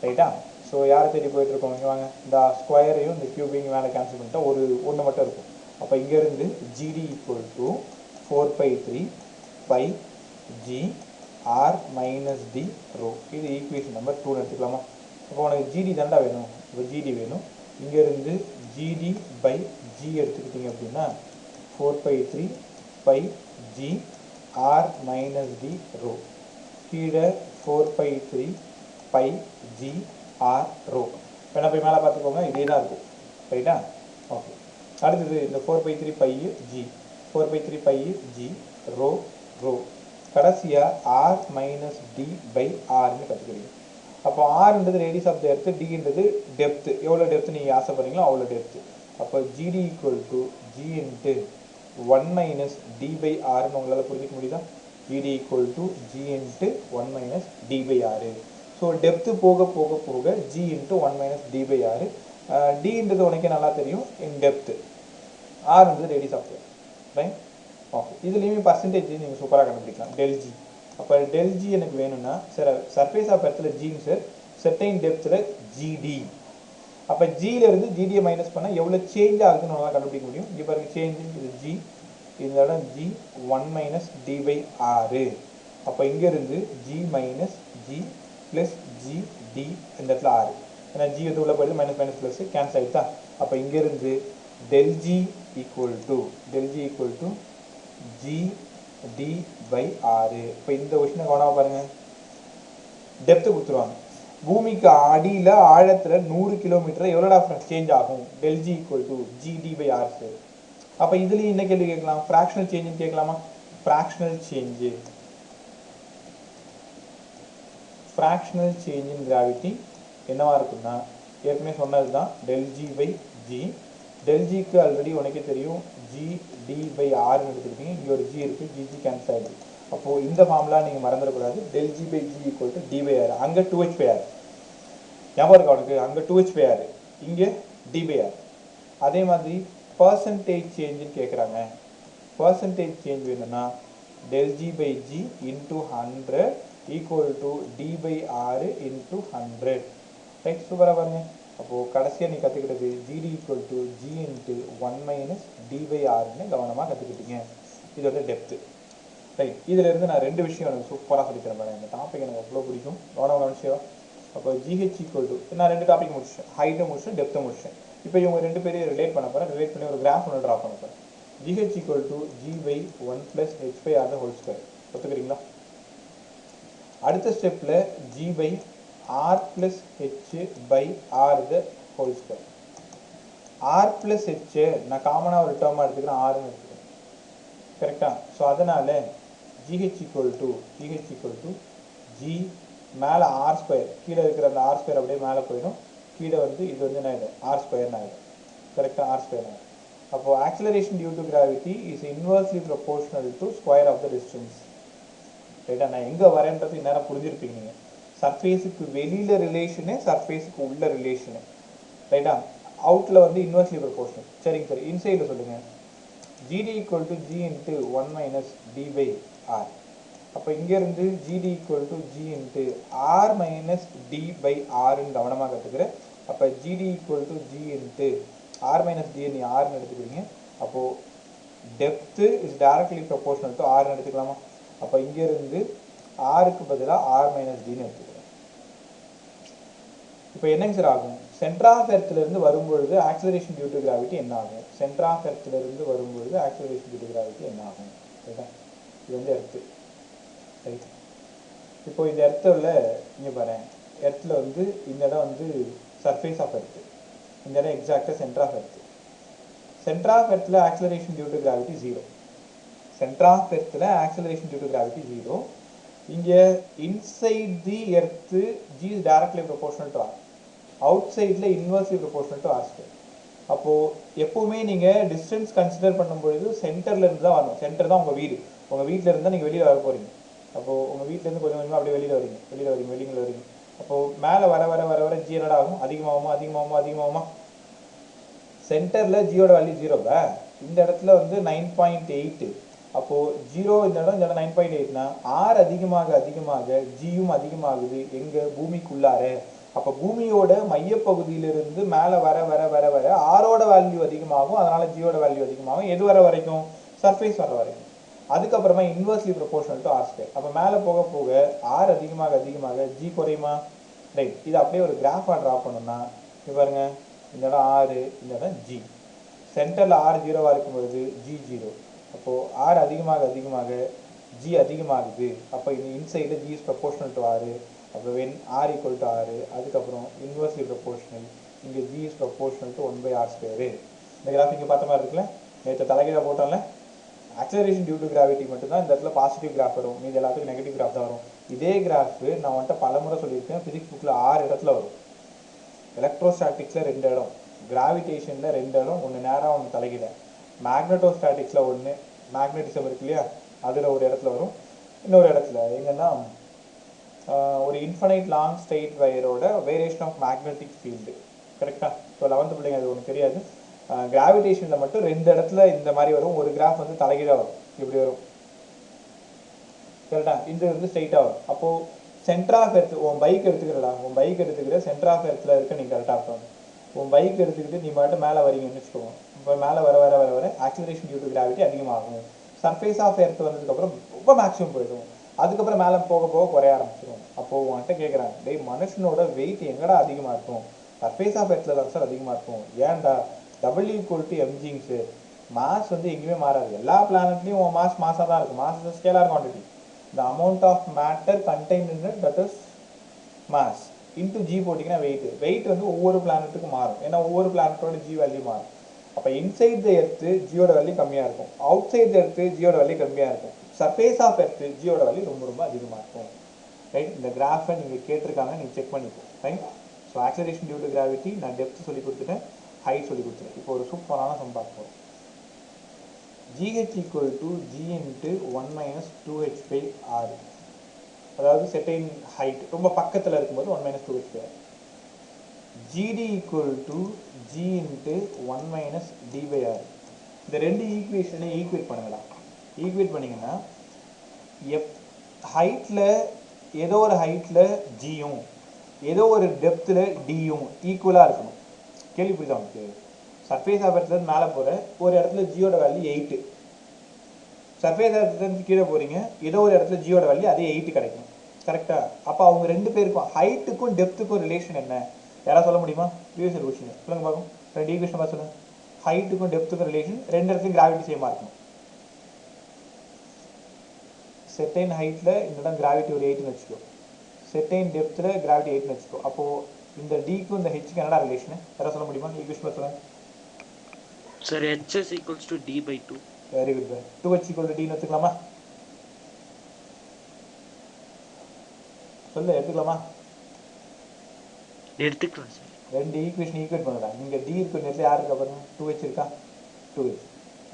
ரைட்டா? ஸோ யாரை தேடி போயிட்டுருக்கோம்? இங்கே வாங்க, இந்த ஸ்கொயரையும் இந்த கியூபையும் மேலே கேன்சல் பண்ணிட்டா ஒன்று மட்டும் இருக்கும். அப்போ இங்கேருந்து GD equal to 4/3π G R minus D rho. இது ஈக்குவேஷன் நம்பர் 2 எடுத்துக்கலாமா? அப்போ உனக்கு ஜிடி தாண்டா வேணும், இப்போ ஜிடி வேணும். இங்கேருந்து ஜிடி பை ஜி எடுத்துக்கிட்டிங்க அப்படின்னா 4/3π G R minus D rho, கீழே 4/3π ஜி ஆர் ரோ. வேணா போய் மேலே பார்த்துக்கோங்க, இதே தான் இருக்கும். ரைட்டா? ஓகே. அடுத்தது இந்த 4/3π ஜி, 4/3π ஜி ரோ ரோ, கடைசியாக ஆர் மைனஸ் டி பை ஆர்னு கற்றுக்கிறீங்க. அப்போ ஆர்ன்றது ரேடியஸ் ஆஃப் த எர்த்து, டின்றது டெப்த்து. எவ்வளோ டெப்த்து நீங்கள் ஆசைப்படுறீங்களோ அவ்வளோ டெப்த்து. அப்போ GD equal to G into 1 - d/rன்னு உங்களால் புரிஞ்சிக்க முடியுதா? GD equal to G into 1 minus D by R. So depth போக போக போக G into 1 minus D by R. Dன்றது உனக்கே நல்லா தெரியும் இன் டெப்த்து, ஆர்ன்றது radius of earth, right? Okay, இதுலேயுமே பர்சன்டேஜ் நீங்கள் சூப்பராக கண்டுபிடிக்கலாம். டெல் ஜி, அப்போ டெல் ஜி எனக்கு வேணும்னா சார் சர்ஃபேஸ் ஆஃப் எர்த்தில் ஜின்னு சார் செர்டைன் டெப்த்தில் ஜிடி. அப்போ ஜியிலேருந்து ஜிடியை மைனஸ் பண்ணால் எவ்வளோ சேஞ்ச் ஆகுதுன்னு நம்மளால் கண்டுபிடிக்க முடியும். இங்கே பாருங்கள் சேஞ்ச், இது ஜி, இந்த இடம் G 1 minus D by R. அப்போ இங்கேருந்து G minus G plus G D இந்த இடத்துல ஆறு. ஏன்னா ஜி வந்து உள்ள போயிடுது, மைனஸ் மைனஸ் ப்ளஸ் கேன்சல் ஆகிடுதா. அப்போ இங்கேருந்து del G equal to G D by R. இப்போ இந்த கொஸ்டினை கவனமாக பாருங்கள், டெப்த்து கொடுத்துருவாங்க. பூமிக்கு அடியில் ஆழத்தில் 100 கிலோமீட்டர் எவ்வளோடா சேஞ்ச் ஆகும்? Del G equal to GD by R sir. அப்போ இதுலேயும் என்ன கேள்வி கேட்கலாம்? ஃப்ராக்ஷனல் சேஞ்சுன்னு கேட்கலாமா? ஃப்ராக்ஷனல் சேஞ்ச் இன் கிராவிட்டி என்னவா இருக்குன்னா ஏற்கனவே சொன்னது தான் del G by G. Del ஜிக்கு ஆல்ரெடி உனக்கே தெரியும் ஜி டி பை ஆர்னு எடுத்துக்கிட்டீங்க, இங்கே ஒரு ஜி இருக்குது, ஜிஜி கேன்சல் ஆகிடுது. அப்போது இந்த ஃபார்முலா நீங்கள் மறந்துடக்கூடாது. Del G by G equal to D by R. அங்கே 2h பை ஆர் ஞாபகம் இருக்கா உனக்கு? அங்கே 2h பை ஆர், இங்கே டி பை ஆர். அதே மாதிரி பர்சன்டேஜ் சேஞ்சுன்னு கேட்குறாங்க. பர்சன்டேஜ் சேஞ்ச் வேணும்னா del G by G into 100 equal to D by R into 100. Right, சூப்பராக பாருங்க. அப்போது கடைசியாக நீ கற்றுக்கிட்டது GD equal to G into 1 minus D by ஆர்னு கவனமாக கற்றுக்கிட்டீங்க. இது வந்து டெப்த்து. ரைட், இதிலிருந்து நான் 2 விஷயம் எனக்கு சூப்பராக சொல்லித்தரேன் பாருங்க. இந்த டாபிக் எனக்கு அவ்வளோ பிடிக்கும், கவனமாக விஷயம். அப்போ ஜிஹெச் ஈக்குவல் டு நான் 2 டாபிக் முடிச்சேன், ஹைட்டும் முடிச்சேன், டெப்த்தும் முடிச்சேன். இப்போ இவங்க 2 பேரையும் ரிலேட் பண்ண போகிறேன். ரிலேட் பண்ணி ஒரு கிராஃப் ஒன்று ட்ரா பண்ண போகிறேன். GH equal to G by 1 plus H by R whole square. ஒத்துக்கிறீங்களா? அடுத்த ஸ்டெப்பில் G by R plus H by R the whole square. R plus H நான் காமனாக ஒரு டேர்மாக எடுத்துக்கிறேன், ஆர்னு எடுத்துக்கிறேன். கரெக்டாக? ஸோ அதனால் ஜிஹெச் ஈக்குவல் டு ஜி மேலே ஆர் ஸ்கொயர், கீழே இருக்கிற அந்த ஆர் ஸ்கொயர் அப்படியே மேலே போயிடும், கீழே வந்து இது வந்து என்ன ஆகிடும்? ஆர் ஸ்கொயர்னு ஆகிடும். கரெக்டாக? ஆர் ஸ்கொயர் ஆகிடும். அப்போது acceleration due to gravity is inversely proportional to square of the distance. ரைட்டா? நான் எங்கே வரேன்றது இந்நேரம் புரிஞ்சிருப்பீங்க நீங்கள். சர்ஃபேஸுக்கு வெளியில் ரிலேஷனு, சர்ஃபேஸுக்கு உள்ள ரிலேஷனு. ரைட்டா? அவுட்டில் வந்து இன்வர்ஸ்லி ப்ரொபோர்ஷனல். சரிங்க சார், இன்சைடில் சொல்லுங்கள். GD equal to G into 1 minus D by R. அப்போ இங்கேருந்து GD equal to G into R minus D by ஆர்ன்னு கவனமாக கற்றுக்கிறேன். அப்போ GD equal to G into R minus D நீ ஆர்னு எடுத்துக்கிறீங்க. அப்போது depth is directly proportional to ஆர்னு எடுத்துக்கலாமா? அப்போ இங்கேருந்து ஆருக்கு பதிலாக ஆர் மைனஸ் டின்னு எடுத்துக்கிறேன். இப்போ என்னங்க சார் ஆகும்? சென்டர் ஆஃப் எர்த்லேருந்து வரும்பொழுது ஆக்சிலரேஷன் டியூ டு கிராவிட்டி என்ன ஆகும்? சென்டர் ஆஃப் எர்த்லேருந்து வரும்பொழுது ஆக்சிலரேஷன் டியூ டு கிராவிட்டி என்ன ஆகும்? ரைட்டா? இது வந்து எர்த்து. ரைட், இப்போ இந்த எர்த்தில் இங்கே பாருங்க, எர்த்தில் வந்து இந்த இடம் வந்து சர்ஃபேஸ் ஆஃப் எர்த்து, இந்த இடம் எக்ஸாக்டாக centre of earth. Centre of எர்த்தில் acceleration due to gravity 0. Centre of எர்த்தில் ஆக்சிலரேஷன் டியூ டு கிராவிட்டி 0. இங்கே inside the earth G is directly proportional to R, அவுட் சைடில் inversely proportional to R square. அப்போது எப்போவுமே நீங்கள் டிஸ்டன்ஸ் கன்சிடர் பண்ணும்பொழுது சென்டர்லேருந்து தான் வரணும். சென்டர் தான் உங்கள் வீடு. உங்கள் வீட்டில் இருந்தால் நீங்கள் வெளியில் வர போகிறீங்க. அப்போது உங்கள் வீட்டிலேருந்து கொஞ்சம் கொஞ்சமாக அப்படியே வெளியில் வரீங்க. அப்போது மேலே வர ஜி என்னடா ஆகும்? அதிகமாகுமா? சென்டரில் ஜியோட வேல்யூ 0. இந்த இடத்துல வந்து 9.8. அப்போது 0 இந்த இடம் 9.8னா ஆர் அதிகமாக ஜியும் அதிகமாகுது. எங்கே? பூமிக்குள்ளார. அப்போ பூமியோட மையப்பகுதியிலிருந்து மேலே வர ஆரோட வேல்யூ அதிகமாகும், அதனால் ஜியோட வேல்யூ அதிகமாகும். எது வர வரைக்கும்? சர்ஃபேஸ் வர வரைக்கும். அதுக்கப்புறமா inversely proportional to R square. அப்போ மேலே போக ஆர் அதிகமாக ஜி குறையுமா? ரைட், இது அப்படியே ஒரு கிராஃபாக ட்ரா பண்ணோம்னா இது பாருங்க, இந்த இடம் ஆர், இந்த இடம் ஜி. சென்டரில் ஆர் 0வாக இருக்கும்பொழுது ஜி 0. அப்போது ஆர் அதிகமாக ஜி அதிகமாகுது. அப்போ இந்த இன்சைடில் G is proportional to R. அப்போ when R equal to R, அதுக்கப்புறம் இன்வர்ஸ்லி ப்ரொபோர்ஷனல், இங்கே G is proportional to 1/r square. இந்த கிராஃப் இங்கே பார்த்த மாதிரி இருக்குல்ல, நேற்று தலைகீழ போட்டோம்ல. ஆக்சிலரேஷன் டியூ டு கிராவிட்டி மட்டும்தான் இந்த இடத்துல பாசிட்டிவ் கிராஃப் வரும், மீது எல்லாத்துக்கும் நெகட்டிவ் கிராஃப் தான் வரும். இதே கிராஃப் நான் வந்துட்டு பலமுறை சொல்லியிருக்கேன். ஃபிசிக்ஸ் புக்கில் 6 இடத்துல வரும். எலக்ட்ரோஸ்டாட்டிக்ஸில் 2 இடம், கிராவிடேஷனில் 2 இடம், ஒன்று நேராக ஒன்று தலைகீழ. மேக்னட்டோஸ்டாட்டிக்ஸில் 1, மேக்னட்டிசம் இருக்கு இல்லையா, அதில் ஒரு இடத்துல வரும். இன்னொரு இடத்துல எங்கன்னா ஒரு இன்ஃபனைட் லாங் ஸ்ட்ரெயிட் வயரோட வேரியேஷன் ஆஃப் மேக்னெட்டிக் ஃபீல்டு. கரெக்டாக? ஸோ 11th பிள்ளைங்க அது ஒன்று தெரியாது. கிராவிடேஷனில் மட்டும் 2 இடத்துல இந்த மாதிரி வரும். ஒரு கிராஃப் வந்து தலைகீழாக வரும், இப்படி வரும். கரெக்டா? இது வந்து ஸ்ட்ரெயிட்டாக வரும். அப்போது சென்டர் ஆஃப் எர்த், உன் பைக் எடுத்துக்கிறடா, உன் பைக் எடுத்துக்கிற சென்டர் ஆஃப் எர்த்தில் இருக்க நீ கரெக்டாக இருக்கணும். உன் பைக் எடுத்துக்கிட்டு நீ மட்டும் மேலே வரீங்கன்னு வச்சுக்கோங்க. இப்போ மேலே வர வர வர வர ஆக்சிலரேஷன் டியூ டு கிராவிட்டி அதிகமாகும். சர்ஃபேஸ் ஆஃப் எர்த் வந்ததுக்கப்புறம் ரொம்ப மேக்ஸிமம் போயிடும். அதுக்கப்புறம் மேலே போக போக குறைய ஆரம்பிச்சிடும். அப்போது உன்கிட்ட கேட்குறாங்க, டேய் மனுஷனோட வெயிட் எங்கடா அதிகமாக இருக்கும்? சர்ஃபேஸ் ஆஃப் எர்த்தில் தான் சார் அதிகமாக இருக்கும். ஏன்டா? W = mgங்க sir. மாஸ் வந்து எங்கேயுமே மாறாது. எல்லா பிளானட்லேயும் உன் மாஸாக தான் இருக்கும். Mass is scalar quantity. The amount of matter contained in it, that is mass, into g போட்டிங்கன்னா வெயிட். வெயிட் வந்து ஒவ்வொரு பிளானட்டுக்கும் மாறும். ஏன்னா ஒவ்வொரு பிளானட்டோட g வேல்யூ மாறும். அப்போ இன்சைட் த எர்த்து ஜியோட வேல்யூ கம்மியாக இருக்கும், அவுட் சைட் த எர்த்து ஜியோட வேல்யூ கம்மியாக இருக்கும், சர்ஃபேஸ் ஆஃப் எர்த்து ஜியோட வேல்யூ ரொம்ப ரொம்ப அதிகமாக இருக்கும். ரைட்? இந்த கிராஃபை நீங்கள் கேட்டிருக்காங்க, நீங்கள் செக் பண்ணிப்போம். Right? So acceleration due to gravity நான் டெப்த் சொல்லி கொடுத்துட்டேன், ஹைட் சொல்லி கொடுத்துட்டேன். இப்போ ஒரு சூப்பரான சம் பார்க்க போகிறோம். GH = G × 1 - 2h/r. அதாவது செட்டைன் ஹைட் ரொம்ப பக்கத்தில் இருக்கும்போது 1 - 2h/r. GD = G × 1 - d/r. இந்த ரெண்டு ஈக்குவேஷனை ஈக்குவேட் பண்ணுங்களா. ஈக்குவேட் பண்ணிங்கன்னா ஹைட்டில் ஏதோ ஒரு ஹைட்டில் ஜியும் ஏதோ ஒரு டெப்த்தில் டியும் ஈக்குவலாக இருக்கணும். கேள்வி புரியுதா உங்களுக்கு? சர்ஃபேஸ் ஆஃப் எர்த்லேருந்து மேலே போகிற ஒரு இடத்துல ஜியோட வேல்யூ 8, சர்ஃபேஸ் ஆஃப் எர்த்லேருந்து கீழே போகிறீங்க, ஏதோ ஒரு இடத்துல ஜியோட வேல்யூ அதே 8 கிடைக்கும். கரெக்டாக? அப்போ அவங்க ரெண்டு பேருக்கும் ஹைட்டுக்கும் டெப்த்துக்கும் ரிலேஷன் என்ன? யாராவது சொல்ல முடியுமா? ப்ரீவியஸ் இயர் கொஸ்டின் சொல்லுங்க பார்க்கும். ரெண்டு ஈக்குவேஷன் பார்த்து சொல்லுங்கள். ஹைட்டுக்கும் டெப்த்துக்கும் ரிலேஷன், ரெண்டு இடத்துலையும் கிராவிட்டி சேமாக இருக்கணும். செட்டைன் ஹைட்டில் இந்த இடம் கிராவிட்டி ஒரு 8ன்னு வச்சுக்கோ, செட்டைன் டெப்த்தில் கிராவிட்டி 8ன்னு வச்சுக்கோ. அப்போது இந்த டிக்கும் இந்த ஹெச்சுக்கு என்னடா ரிலேஷனு? யாராவது சொல்ல முடியுமா? ஈக்குவேஷன் பார்த்து சொல்லுங்கள். Sir, HS = D/2. Very good sir. 2h = Dன்னு எடுத்துக்கலாமா? சொல்லு, எடுத்துக்கலாமா? எடுத்துக்கலாம் சார். ரெண்டு ஈக்குவேஷன் ஈக்குவேட் பண்ணலாம். நீங்கள் டி இருக்கிற நேரத்தில் யார் இருக்கா பாருங்க, 2h இருக்கா? 2h.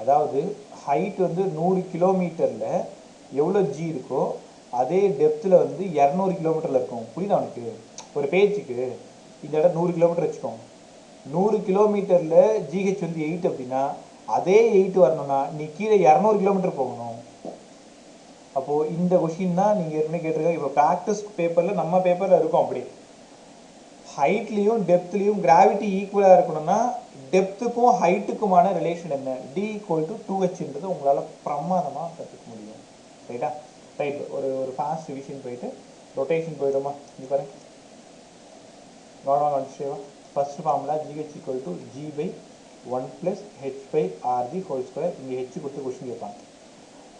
அதாவது ஹைட் வந்து 100 கிலோமீட்டரில் எவ்வளோ ஜி இருக்கோ அதே டெப்த்தில் வந்து 200 கிலோமீட்டரில் இருக்கும். புரியுதா அவனுக்கு? ஒரு பேஜுக்கு இந்த இடம் 100 கிலோமீட்டர் வச்சுக்கோங்க. 100 கிலோமீட்டரில் ஜிஹெச் வந்து 8 அப்படின்னா அதே 8 வரணும்னா நீ கீழே 200 கிலோமீட்டர் போகணும். அப்போது இந்த கொஷின் தான் நீங்கள் ஏற்கனவே கேட்டிருக்கீங்க. இப்போ ப்ராக்டிஸ் பேப்பரில் நம்ம பேப்பரில் இருக்கும் அப்படி. ஹைட்லேயும் டெப்த்லேயும் கிராவிட்டி ஈக்குவலாக இருக்கணும்னா டெப்த்துக்கும் ஹைட்டுக்குமான ரிலேஷன் என்ன? D = 2hன்றது உங்களால் பிரமாதமாக கற்றுக்க முடியும். ரைட்டா? ரைட். ஒரு ஃபாஸ்ட் ரிவிஷன் போயிட்டு ரொட்டேஷன் போயிடுமா? இது பாருங்க, கவனமாக கண்டிச்சுவா. First formula GH = G/1 + h/r². இங்கே ஹெச் கொடுத்து கொஸ்டின் கேட்பாங்க.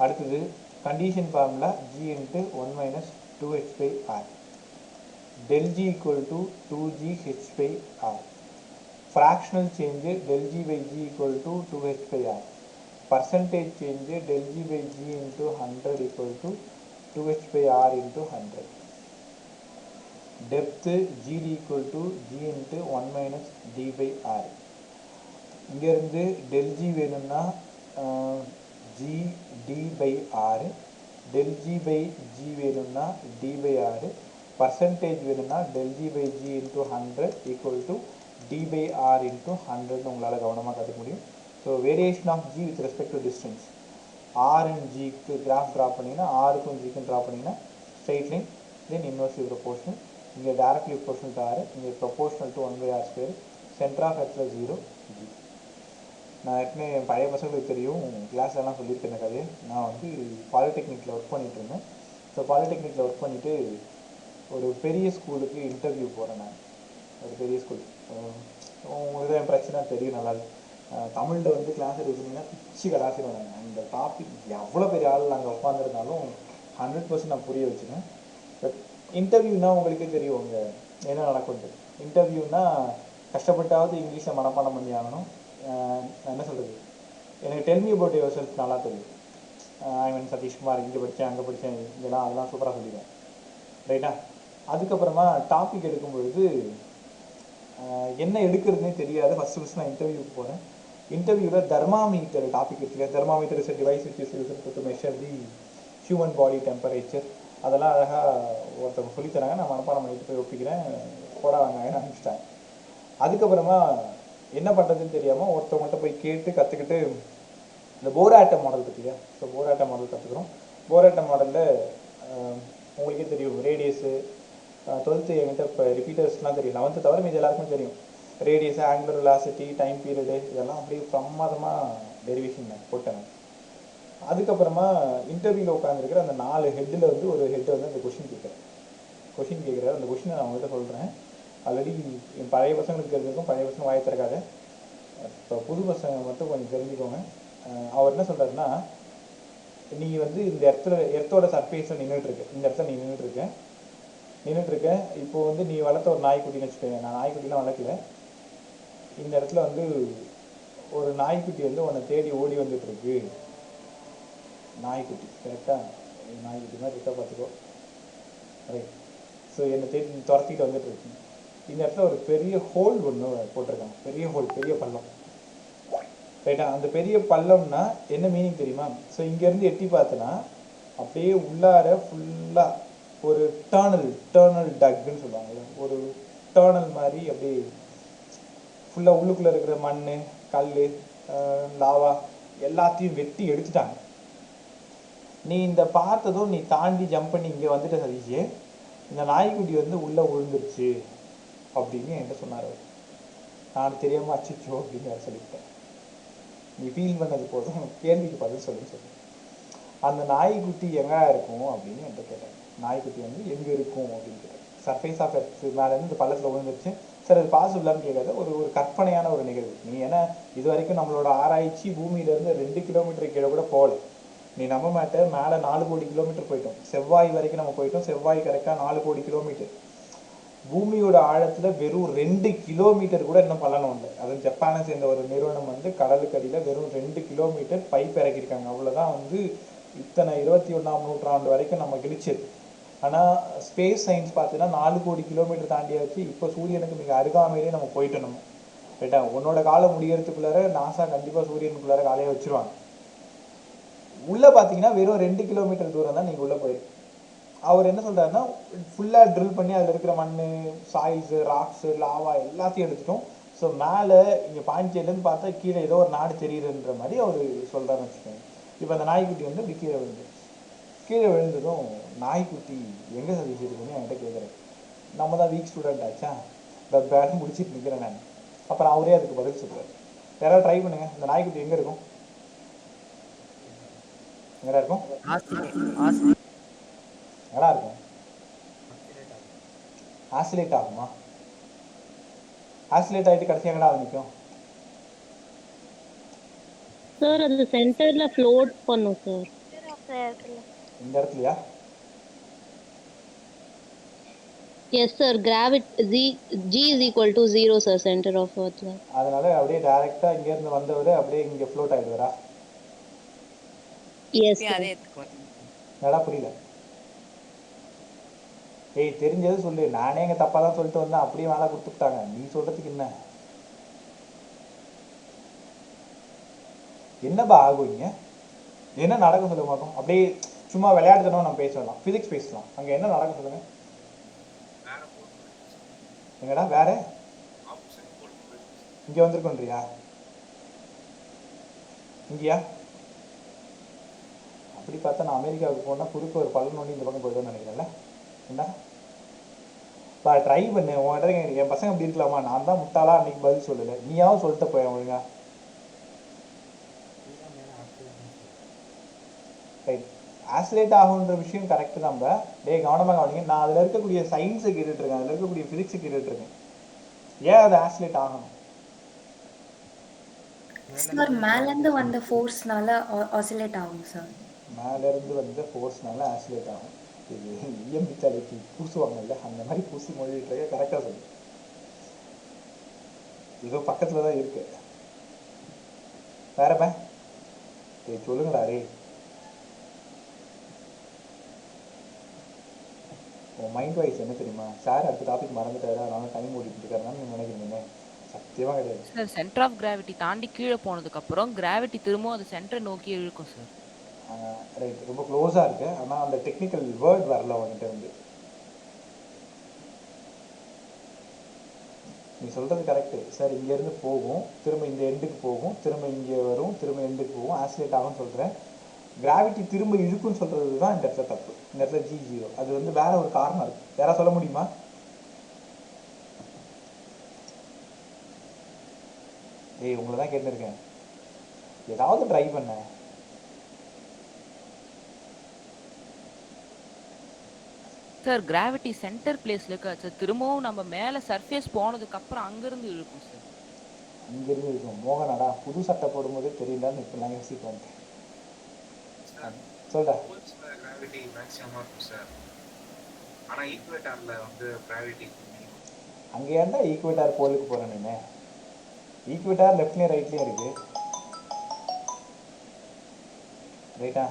அடுத்தது condition formula G × 1 - 2h/r. ∇g = 2gh/r. fractional change ∇g/g = 2h/r. percentage change ∇g/g × 100 = 2h/r × 100. depth GD = G × 1 - d/r. இங்கேருந்து ∇g வேணும்னா GD/r, ∇g/g வேணும்னா d/r, பர்சன்டேஜ் வேணும்னா ∇g/g × 100 = d/r × 100 உங்களால் கவனமாக கற்றுக்க முடியும். So variation of g with respect to distance. r and ஜிக்கு கிராஃப் ட்ரா பண்ணிங்கன்னா, ஆருக்கும் ஜிக்கும் ட்ரா பண்ணிங்கன்னா straight line, then inversely proportional. இங்கே டைரக்ட்லி ப்ரொபோர்ஷனல் டு r, இங்கே proportional to 1/r². Centre of எர்த்தில் 0 g. நான் ஏற்கனவே என் பழைய பசங்களுக்கு தெரியும், கிளாஸ் எல்லாம் சொல்லியிருக்கேன் கதையை. நான் வந்து பாலிடெக்னிக்கில் ஒர்க் பண்ணிகிட்டு இருந்தேன். ஸோ பாலிடெக்னிக்கில் ஒர்க் பண்ணிவிட்டு ஒரு பெரிய ஸ்கூலுக்கு இன்டர்வியூ போகிறேன். நான் ஒரு பெரிய ஸ்கூல், உங்களுக்கு என் பிரச்சனை தெரியும் நல்லா. தமிழில் வந்து கிளாஸ் எடுத்துனீங்கன்னா பிச்சு கலாசிடுவாங்க. அந்த டாபிக் எவ்வளோ பெரிய ஆள் நாங்கள் உட்காந்துருந்தாலும் 100% நான் புரிய வச்சுக்கேன். பட் இன்டர்வியூனா உங்களுக்கே தெரியும் அங்கே என்ன நடக்கும்ட்டு. இன்டர்வியூனா கஷ்டப்பட்டாவது இங்கிலீஷில் மனப்பாடம் பண்ணி ஆகணும். நான் என்ன சொல்கிறது, எனக்கு tell me about your self நல்லா தெரியும். ஐ மீன் சதீஷ்குமார், இங்கே படித்தேன் அங்கே படித்தேன் இதெல்லாம் அதெல்லாம் சூப்பராக சொல்லிடுவேன். ரைட்டா? அதுக்கப்புறமா டாபிக் எடுக்கும்பொழுது என்ன எடுக்கிறதுனே தெரியாது. ஃபஸ்ட்டு நான் இன்டர்வியூக்கு போகிறேன். இன்டர்வியூவில் தெர்மாமீட்டர் டாபிக் எடுத்துக்கேன். Thermometer is a device which is used to measure the human body temperature அதெல்லாம் அழகாக ஒருத்தவங்க சொல்லித்தராங்க. நான் மனப்பாடம் பண்ணிட்டு போய் ஒப்பிக்கிறேன். போடா வாங்க ஆரம்பிச்சிட்டாங்க. அதுக்கப்புறமா என்ன பண்ணுறதுன்னு தெரியாமல் ஒருத்தவங்கள்ட்ட போய் கேட்டு கற்றுக்கிட்டு இந்த போராட்ட மாடல் பற்றியா. ஸோ போராட்ட மாடல் கற்றுக்குறோம். போராட்ட மாடலில் உங்களுக்கே தெரியும் ரேடியஸு 12th என்கிட்ட இப்போ ரிப்பீட்டர்ஸ்லாம் தெரியும். 11th தவிர மீது எல்லாருக்கும் தெரியும். Radius, angular velocity, time period இதெல்லாம் அப்படியே பிரமாதமாக டெரிவேஷன் போட்டேன். அதுக்கப்புறமா இன்டர்வியூவில் உட்காந்துருக்கிற அந்த 4 ஹெட்டில் வந்து ஒரு ஹெட்டை வந்து அந்த கொஷின் கேட்குறாரு. அந்த கொஷினை நான் உங்கள்கிட்ட சொல்கிறேன். ஆல்ரெடி என் பழைய பசங்களுக்கு தெரிஞ்சிருக்கும், பழைய பசங்க வாயை திறக்காத. இப்போ புது பசங்க மட்டும் கொஞ்சம் தெரிஞ்சுக்கோங்க. அவர் என்ன சொல்கிறாருன்னா, நீ வந்து இந்த எர்த்தோட சர்ஃபேஸில் நின்றுட்டுருக்க, இந்த இடத்துல நீ நின்றுட்டுருக்க. இப்போ வந்து நீ வளர்த்த ஒரு நாய்க்குட்டின்னு வச்சுக்கோங்க. நான் நாய்க்குட்டிலாம் வளர்க்கல. இந்த இடத்துல வந்து ஒரு நாய்க்குட்டி வந்து உன்னை தேடி ஓடி வந்துட்டுருக்கு. நாய்க்குட்டி கரெக்டாக நாய்க்குட்டி மாதிரி இருக்கா பார்த்துக்கோ. ரைட். ஸோ என்னை தேடி துரத்திட்டு வந்துட்டு இருக்கு. இந்த இடத்துல ஒரு பெரிய ஹோல் ஒன்று போட்டிருக்காங்க. பெரிய ஹோல், பெரிய பள்ளம். ரைட்டா? அந்த பெரிய பள்ளம்னா என்ன மீனிங் தெரியுமா? ஸோ இங்கேருந்து எட்டி பார்த்தனா அப்படியே உள்ளார ஃபுல்லாக ஒரு டர்னல் டக்குன்னு சொல்லுவாங்கல்ல, ஒரு டர்னல் மாதிரி அப்படியே ஃபுல்லாக உள்ளுக்குள்ளே இருக்கிற மண், கல், லாவா எல்லாத்தையும் வெட்டி எடுத்துட்டாங்க. நீ இந்த பார்த்ததும் நீ தாண்டி ஜம்ப் பண்ணி இங்கே வந்துட்ட சதீஷ். இந்த நாய்க்குட்டி வந்து உள்ளே விழுந்துருச்சு அப்படின்னு என்கிட்ட சொன்னார். நான் தெரியாமல் அச்சிச்சோ அப்படின்னு வேறு சொல்லிவிட்டேன். நீ ஃபீல் பண்ணது போதும், கேள்விக்கு பதில் சொல்லு. அந்த நாய்க்குட்டி எங்கே இருக்கும் அப்படின்னு என்கிட்ட கேட்டேன். நாய்க்குட்டி வந்து எங்கே இருக்கும் அப்படின்னு கேட்டேன். சர்ஃபேஸ் ஆஃப் எர்த் மேலேருந்து இந்த பள்ளத்தில் விழுந்துருச்சு சார், அது பாசிபிளான்னு கேட்காத ஒரு கற்பனையான ஒரு நிகழ்வு. நீ ஏன்னா இது வரைக்கும் நம்மளோட ஆராய்ச்சி பூமியிலேருந்து 2 கிலோமீட்டர் கீழே கூட போகல. நீ நம்ப மாட்ட, மேலே 4 கோடி கிலோமீட்டர் போயிட்டோம். செவ்வாய் வரைக்கும் நம்ம போயிட்டோம். செவ்வாய் கரெக்டாக 4 கோடி கிலோமீட்டர். பூமியோட ஆழத்தில் வெறும் 2 கிலோமீட்டர் கூட இன்னும் பள்ளம் இல்லை. அது ஜப்பானை சேர்ந்த ஒரு நிறுவனம் வந்து கடலுக்கு அடியில் வெறும் 2 கிலோமீட்டர் பைப் இறக்கியிருக்காங்க. அவ்வளோதான் வந்து இத்தனை 21ஆம் நூற்றாண்டு வரைக்கும் நம்ம கிழிச்சது. ஆனால் ஸ்பேஸ் சயின்ஸ் பார்த்தீங்கன்னா 4 கோடி கிலோமீட்டர் தாண்டியாச்சு. இப்போ சூரியனுக்கு மிக அருகாமையிலே நம்ம போயிட்டு நம்ம ரைட்டா. உன்னோட காலம் முடியறதுக்குள்ளார நாசா கண்டிப்பாக சூரியனுக்குள்ளார காலையை வச்சுருவாங்க. உள்ளே பார்த்தீங்கன்னா வெறும் 2 கிலோமீட்டர் தூரம் தான் நீங்கள் உள்ளே போயிருக்கு. அவர் என்ன சொல்கிறாருன்னா, ஃபுல்லாக ட்ரில் பண்ணி அதில் இருக்கிற மண், சாயில்ஸு, ராக்ஸு, லாவா எல்லாத்தையும் எடுத்துட்டோம். ஸோ மேலே இங்கே பாண்டிச்சேரியிலேருந்து பார்த்தா கீழே ஏதோ ஒரு நாடு தெரியுதுன்ற மாதிரி அவர் சொல்கிறாருன்னு வச்சுக்கோங்க. இப்போ அந்த நாய்க்குட்டி வந்து இப்படி கீழே விழுந்ததும் நாய்க்குட்டி எங்கே சதீஷ் இருக்குன்னு என்கிட்ட கேட்குறேன். நம்ம தான் வீக் ஸ்டூடெண்ட் ஆச்சா, பேட் முடிச்சுட்டு நிற்கிறேன் நான். அப்புறம் அவரே அதுக்கு பதில் சொல்கிறார். யாராவது ட்ரை பண்ணுங்கள். இந்த நாய்க்குட்டி எங்கே இருக்கும்? எங்கடா இருக்கும்? எங்கடா இருக்கும்? ஆசிலேட் ஆகுமா? ஆசிலேட் ஆகிட்டு கடைசி எங்கடா அது நிற்கும்? சார் அது சென்டர்ல ஃப்ளோட் பண்ணும் சார். இந்த இடத்துலயா? Yes sir. Gravity G is equal to 0 sir, centre of எர்த்ல. அதனால அப்படியே டைரக்டா இங்க இருந்து வந்தவரு அப்படியே இங்க ஃப்ளோட் ஆயிடுவாரா? Yes sir. என்னடா புரியல? ஏய் தெரிஞ்சது சொல்லு. நானே எங்க தப்பா தான் சொல்லிட்டு வந்தேன், அப்படியே வேலை கொடுத்துட்டாங்க. நீ சொல்றதுக்கு என்னப்பா ஆகும் இங்க? என்ன நடக்கும் சொல்ல மாட்டோம். அப்படியே சும்மா விளையாடுறோம், நம்ம பேசலாம், பிசிக்ஸ் பேசலாம். அங்க என்ன நடக்கும் சொல்லுங்க. எங்கடா வேற இங்க வந்திருக்கோன்றியா? இங்கயா? அப்படி பார்த்தா நான் அமெரிக்காவுக்கு போனால் குறுக்க ஒரு பலன் ஒன்று இந்த பக்கம் போய்டுன்னு நினைக்கிறேன்ல. என்ன ட்ரை பண்ணு. உங்கள்கிட்ட என் பசங்க அப்படி இருக்கலாமா? நான் தான் முட்டாளா அன்னைக்கு பதில் சொல்லலை. நீயாவது சொல்லிட்டு போய் ஒழுங்கா. ரைட். ஆசிலேட் ஆகுன்ற விஷயம் கரெக்டு தான். கவனமாக கவனிங்க. நான் அதில் இருக்கக்கூடிய சயின்ஸை கேட்டுட்ருக்கேன், அதில் இருக்கக்கூடிய ஃபிசிக்ஸை கேட்டுட்ருக்கேன். ஏன் அது ஆசிலேட் ஆகணும்? சார் மேலேருந்து வந்த ஃபோர்ஸ்னால ஆசிலேட் ஆகும் சார். மேலேருந்து வந்த ஃபோர்ஸ்னால ஆசிலேட் ஆகும். இது இஎம் வித்தாலிட்டி பூசுவாங்கல்ல, அந்த மாதிரி பூசி மொழிட்டு இருக்க. கரெக்டாக சொல்லு. இதோ பக்கத்தில் தான் இருக்கு. வேறப்ப சொல்லுங்களா ரே. உன் மைண்ட் வாய்ஸ் என்ன தெரியுமா? சார் அடுத்த டாபிக் மறந்துட்டாரு, அதனால டைம் ஓடிட்டு இருக்காருன்னு நீங்கள் நினைக்கிறீங்க. சத்தியமா கிடையாது சார். சென்டர் ஆஃப் கிராவிட்டி தாண்டி கீழே போனதுக்கு அப்புறம் கிராவிட்டி திரும்ப அது சென்டரை நோக்கி இழுக்கும் சார். ரைட், ரொம்ப க்ளோஸாக இருக்கு. ஆனால் அந்த டெக்னிக்கல் வேர்ட் வரல உங்ககிட்ட இருந்து. நீ சொல்கிறது கரெக்டு சார். இங்கேருந்து போகும், திரும்ப இந்த எண்டுக்கு போகும், திரும்ப இங்கே வரும், திரும்ப எண்டுக்கு போகும், ஆசிலேட் ஆகும்னு சொல்கிறேன். கிராவிட்டி திரும்ப இழுக்குன்னு சொல்கிறது தான் இந்த இடத்துல தப்பு. இந்த இடத்துல G0 அது வந்து வேற ஒரு காரணம் இருக்குது. யாராவது சொல்ல முடியுமா? ஏய், உங்களை தான் கேட்டுருக்கேன், ஏதாவது ட்ரை பண்ண. சார் கிராவிட்டி சென்டர் பிளேஸ்ல இருக்கா சார், திரும்பவும் நம்ம மேல சர்ஃபேஸ் போனதுக்கு அப்புறம் அங்கிருந்து இழுக்கும் சார். இங்கேருந்து இருக்கும். மோகனாடா, புது சட்டை போடும்போது தெரியலான்னு இப்போ நான் யோசிக்க வந்தேன். சொல்டா. கிராவிட்டி மேக்ஸிமமா இருக்கும் சார். ஆனா ஈக்குவேட்டர்ல வந்து கிராவிட்டி அங்கே ஏன்டா ஈக்குவேட்டார் போலுக்கு போகிறேன் நீ? ஈக்குவேட்டார் லெஃப்ட்லேயும் ரைட்லேயும் இருக்கு. ரைட்டா?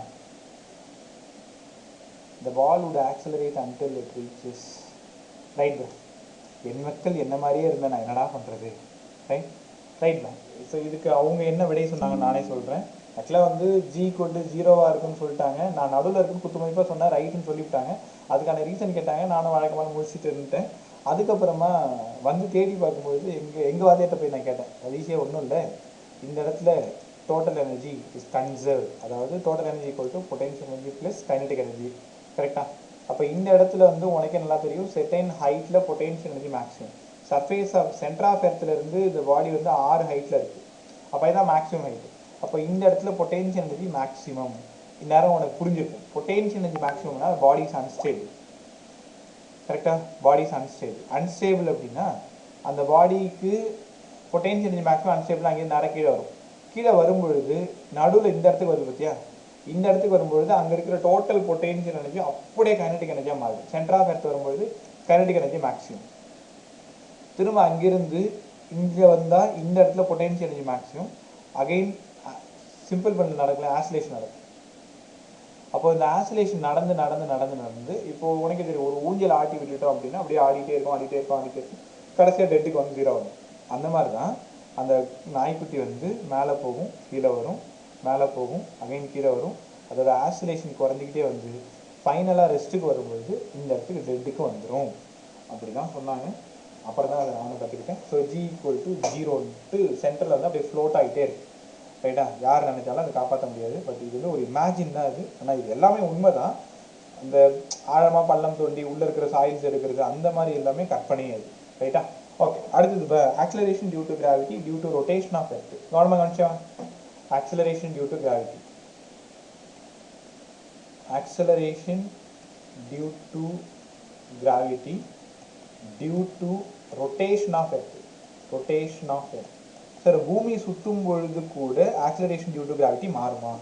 The ball would accelerate until it reaches right bro. என் மக்கள் என்ன மாதிரியே இருந்தால் நான் என்னடா பண்ணுறது? ரைட் ரைட் தான். ஸோ இதுக்கு அவங்க என்ன விடை சொன்னாங்க நானே சொல்கிறேன். ஆக்சுவலாக வந்து G=0 இருக்குன்னு சொல்லிட்டாங்க. நான் நடுவில் இருக்குன்னு குத்துமதிப்பாக சொன்னேன், ரைட்டுன்னு சொல்லிவிட்டாங்க. அதுக்கான ரீசன் கேட்டாங்க, நானும் வழக்கமாக முடிச்சுட்டு இருந்துட்டேன். அதுக்கப்புறமா வந்து தேடி பார்க்கும்போது எங்கள் வாத்தியார்ட்ட போய் நான் கேட்டேன். அது ஈஸியாக ஒன்றும் இல்லை, இந்த இடத்துல டோட்டல் எனர்ஜி இஸ் கன்சர்வ், அதாவது total energy equal to potential energy plus kinetic energy. கரெக்டாக? அப்போ இந்த இடத்துல வந்து உனக்கே நல்லா தெரியும், செர்டைன் ஹைட்டில் potential energy maximum. Surface of centre of எர்த்துலேருந்து இந்த பாடி வந்து 6 ஹைட்டில் இருக்குது. அப்போ இதுதான் மேக்ஸிமம் ஹைட்டு. அப்போ இந்த இடத்துல பொட்டென்ஷியல் எனர்ஜி மேக்ஸிமம். இந்நேரம் உனக்கு புரிஞ்சிருக்கும், பொட்டென்ஷியல் எனர்ஜி மேக்ஸிமம்னா பாடி இஸ் அன்ஸ்டேபிள். கரெக்டாக? Body is unstable. அன்ஸ்டேபிள் அப்படின்னா அந்த பாடிக்கு பொட்டென்ஷியல் எனர்ஜி மேக்ஸிமம் அன்ஸ்டேபிள். அங்கேருந்து நேரம் கீழே வரும். கீழே வரும்பொழுது நடுவில் இந்த இடத்துக்கு வருது பார்த்தியா, இந்த இடத்துக்கு வரும்பொழுது அங்கே இருக்கிற டோட்டல் பொட்டென்ஷியல் எனர்ஜி அப்படியே கைனடிக் எனர்ஜியாக மாறுது. சென்டர் ஆஃப் எர்த் வரும்பொழுது கைனடிக் எனர்ஜி மேக்ஸிமம். திரும்ப அங்கிருந்து இங்கே வந்தால் இந்த இடத்துல potential energy maximum. Again simple பண்ண நடக்கல, ஆசிலேஷன் நடக்கும். அப்போ இந்த ஆசிலேஷன் நடந்து நடந்து நடந்து நடந்து இப்போ உனக்கு தெரியும், ஒரு ஊஞ்சல் ஆட்டி விட்டுட்டோம் அப்படின்னா அப்படியே ஆடிட்டே இருக்கும் ஆடிட்டே இருக்கும் ஆடிட்டே இருக்கும், கடைசியாக டெட்டுக்கு வந்து 0 வரும். அந்த மாதிரி தான் அந்த நாய்க்குட்டி வந்து மேலே போகும், கீழே வரும், மேலே போகும், அகைன் கீழே வரும். அதோட ஆசிலேஷன் குறைஞ்சிக்கிட்டே வந்து ஃபைனலாக ரெஸ்ட்டுக்கு வரும்பொழுது இந்த இடத்துக்கு டெட்டுக்கு வந்துடும். அப்படி தான் சொன்னாங்க. அப்புறம் தான் அதை நானும் கற்றுக்கிட்டேன். ஸோ G=0ன்ட்டு சென்டரில் வந்து அப்படியே ஃப்ளோட் ஆகிட்டே இருக்கு. ரைட்டா? யார் நினைச்சாலும் அதை காப்பாற்ற முடியாது. பட் இது வந்து ஒரு இமேஜின் தான் இது. ஆனால் இது எல்லாமே உண்மை தான். அந்த ஆழமாக பள்ளம் தோண்டி உள்ளே இருக்கிற சாயில்ஸ் எடுக்கிறது அந்த மாதிரி எல்லாமே கற்பனை அது. ரைட்டா? ஓகே, அடுத்தது acceleration due to gravity due to rotation of earth. கவனமாக கவனிச்சா, acceleration due to gravity, acceleration due to gravity due to rotation of earth. Rotation of earth. Sir, பூமி சுற்றும் பொழுது கூட ஆக்சிலரேஷன் டியூ டு கிராவிட்டி மாறுமா?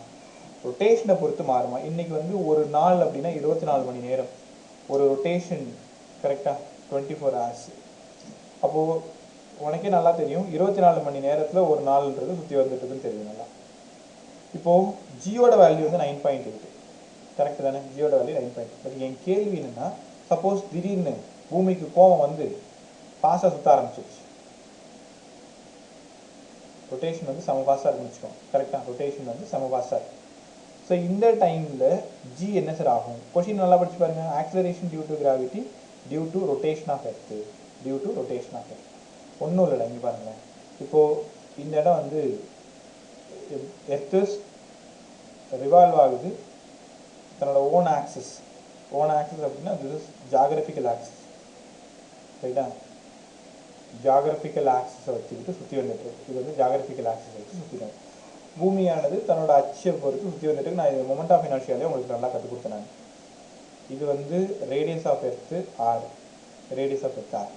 ரொட்டேஷனை பொறுத்து மாறுமா? இன்னைக்கு வந்து ஒரு நாள் அப்படின்னா 24 மணி நேரம் ஒரு ரொட்டேஷன். கரெக்டாக? 24 hours. அப்போது உனக்கே நல்லா தெரியும், 24 மணி நேரத்தில் ஒரு நாள்ன்றது சுற்றி வந்துட்டுதுன்னு தெரியும் நல்லா. இப்போது ஜியோட வேல்யூ வந்து 9.8. கரெக்டு தானே? ஜியோட வேல்யூ 9.8. பட் என் கேள்வி என்னென்னா, சப்போஸ் திடீர்னு பூமிக்கு கோபம் வந்து ஃபாஸ்ட்டாக சுற்ற ஆரம்பிச்சிருச்சு, ரொட்டேஷன் வந்து செம ஃபாஸ்ட்டாக இருக்குன்னு வச்சுக்கோங்க. கரெக்டாக? ரொட்டேஷன் வந்து செம ஃபாஸ்ட்டாக இருக்குது. ஸோ இந்த டைமில் ஜி என்ன சார் ஆகும்? கொஷின் நல்லா படிச்சு பாருங்கள். Acceleration due to gravity due to rotation of earth, due to rotation of earth. ஒன்றும் இல்லைடா, இங்கே பாருங்களேன். இப்போது இந்த இடம் வந்து எர்த்து ரிவால்வ் ஆகுது தன்னோட ஓன் ஆக்சிஸ். ஓன் ஆக்சிஸ் அப்படின்னா திஸ் இஸ் ஜாகிரபிக்கல் ஆக்சிஸ். ரைட்டா? ஜாகிரபிக்கல் ஆக்சிஸை வச்சுக்கிட்டு சுற்றி வந்துட்டு இருக்கு. இது வந்து ஜாகிரபிக்கல் ஆக்சிஸை வச்சு சுற்றிடும். பூமியானது தன்னோட அச்சை பொறுத்து சுற்றி வந்துட்டு. நான் இது மொமெண்ட் ஆஃப் இனர்ஷியாலே உங்களுக்கு நல்லா கற்றுக் கொடுத்தேன். இது வந்து radius of earth R, radius of earth R.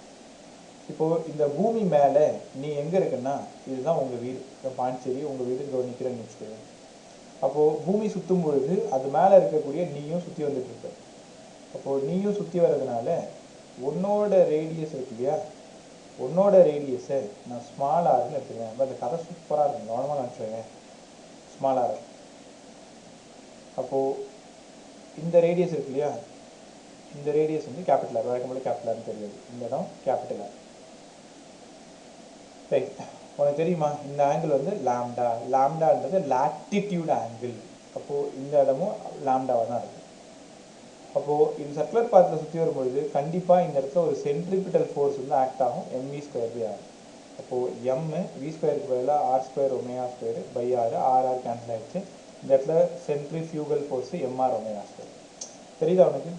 இப்போது இந்த பூமி மேலே நீ எங்கே இருக்குன்னா, இதுதான் உங்கள் வீடு, பாண்டிச்சேரி உங்கள் வீடு, இங்கே நிற்கிறேன்னு வச்சுக்கோங்க. அப்போது பூமி சுற்றும் பொழுது அது மேலே இருக்கக்கூடிய நீயும் சுற்றி வந்துட்டு இருக்க. அப்போது நீயும் சுற்றி வர்றதுனால உன்னோட ரேடியஸ் இருக்கு இல்லையா, உன்னோட ரேடியஸை நான் ஸ்மால் ஆர்னு எடுத்துக்கிறேன். அந்த கதை சூப்பராக இருக்கும், கவனமாக நினச்சிடுங்க. Small R. அப்போது இந்த ரேடியஸ் இருக்கு இல்லையா, இந்த ரேடியஸ் வந்து கேபிட்டல் ஆர். வழக்கம்போது கேபிட்டல் ஆர்னு தெரியாது, இந்த இடம் கேபிட்டல் ஆர். ரைட். உனக்கு தெரியுமா இந்த ஆங்கிள் வந்து லாம்டா. லாம்டான்றது லாட்டிடியூட் ஆங்கிள் அப்போது இந்த இடமும் லாம்டாவாக தான் இருக்குது. அப்போது இது சர்க்குலர் பாத்தில் சுற்றி வரும்பொழுது கண்டிப்பாக இந்த இடத்துல ஒரு சென்ட்ரிபிட்டல் ஃபோர்ஸ் வந்து ஆக்ட் ஆகும், mv ஸ்கொயர் பை ஆர். அப்போது எம் வி ஸ்கொயருக்கு பதிலாக R square omega square by R, R R cancel ஆகிடுச்சு. இந்த இடத்துல centrifugal force M R omega square. தெரியுதா உனக்கு?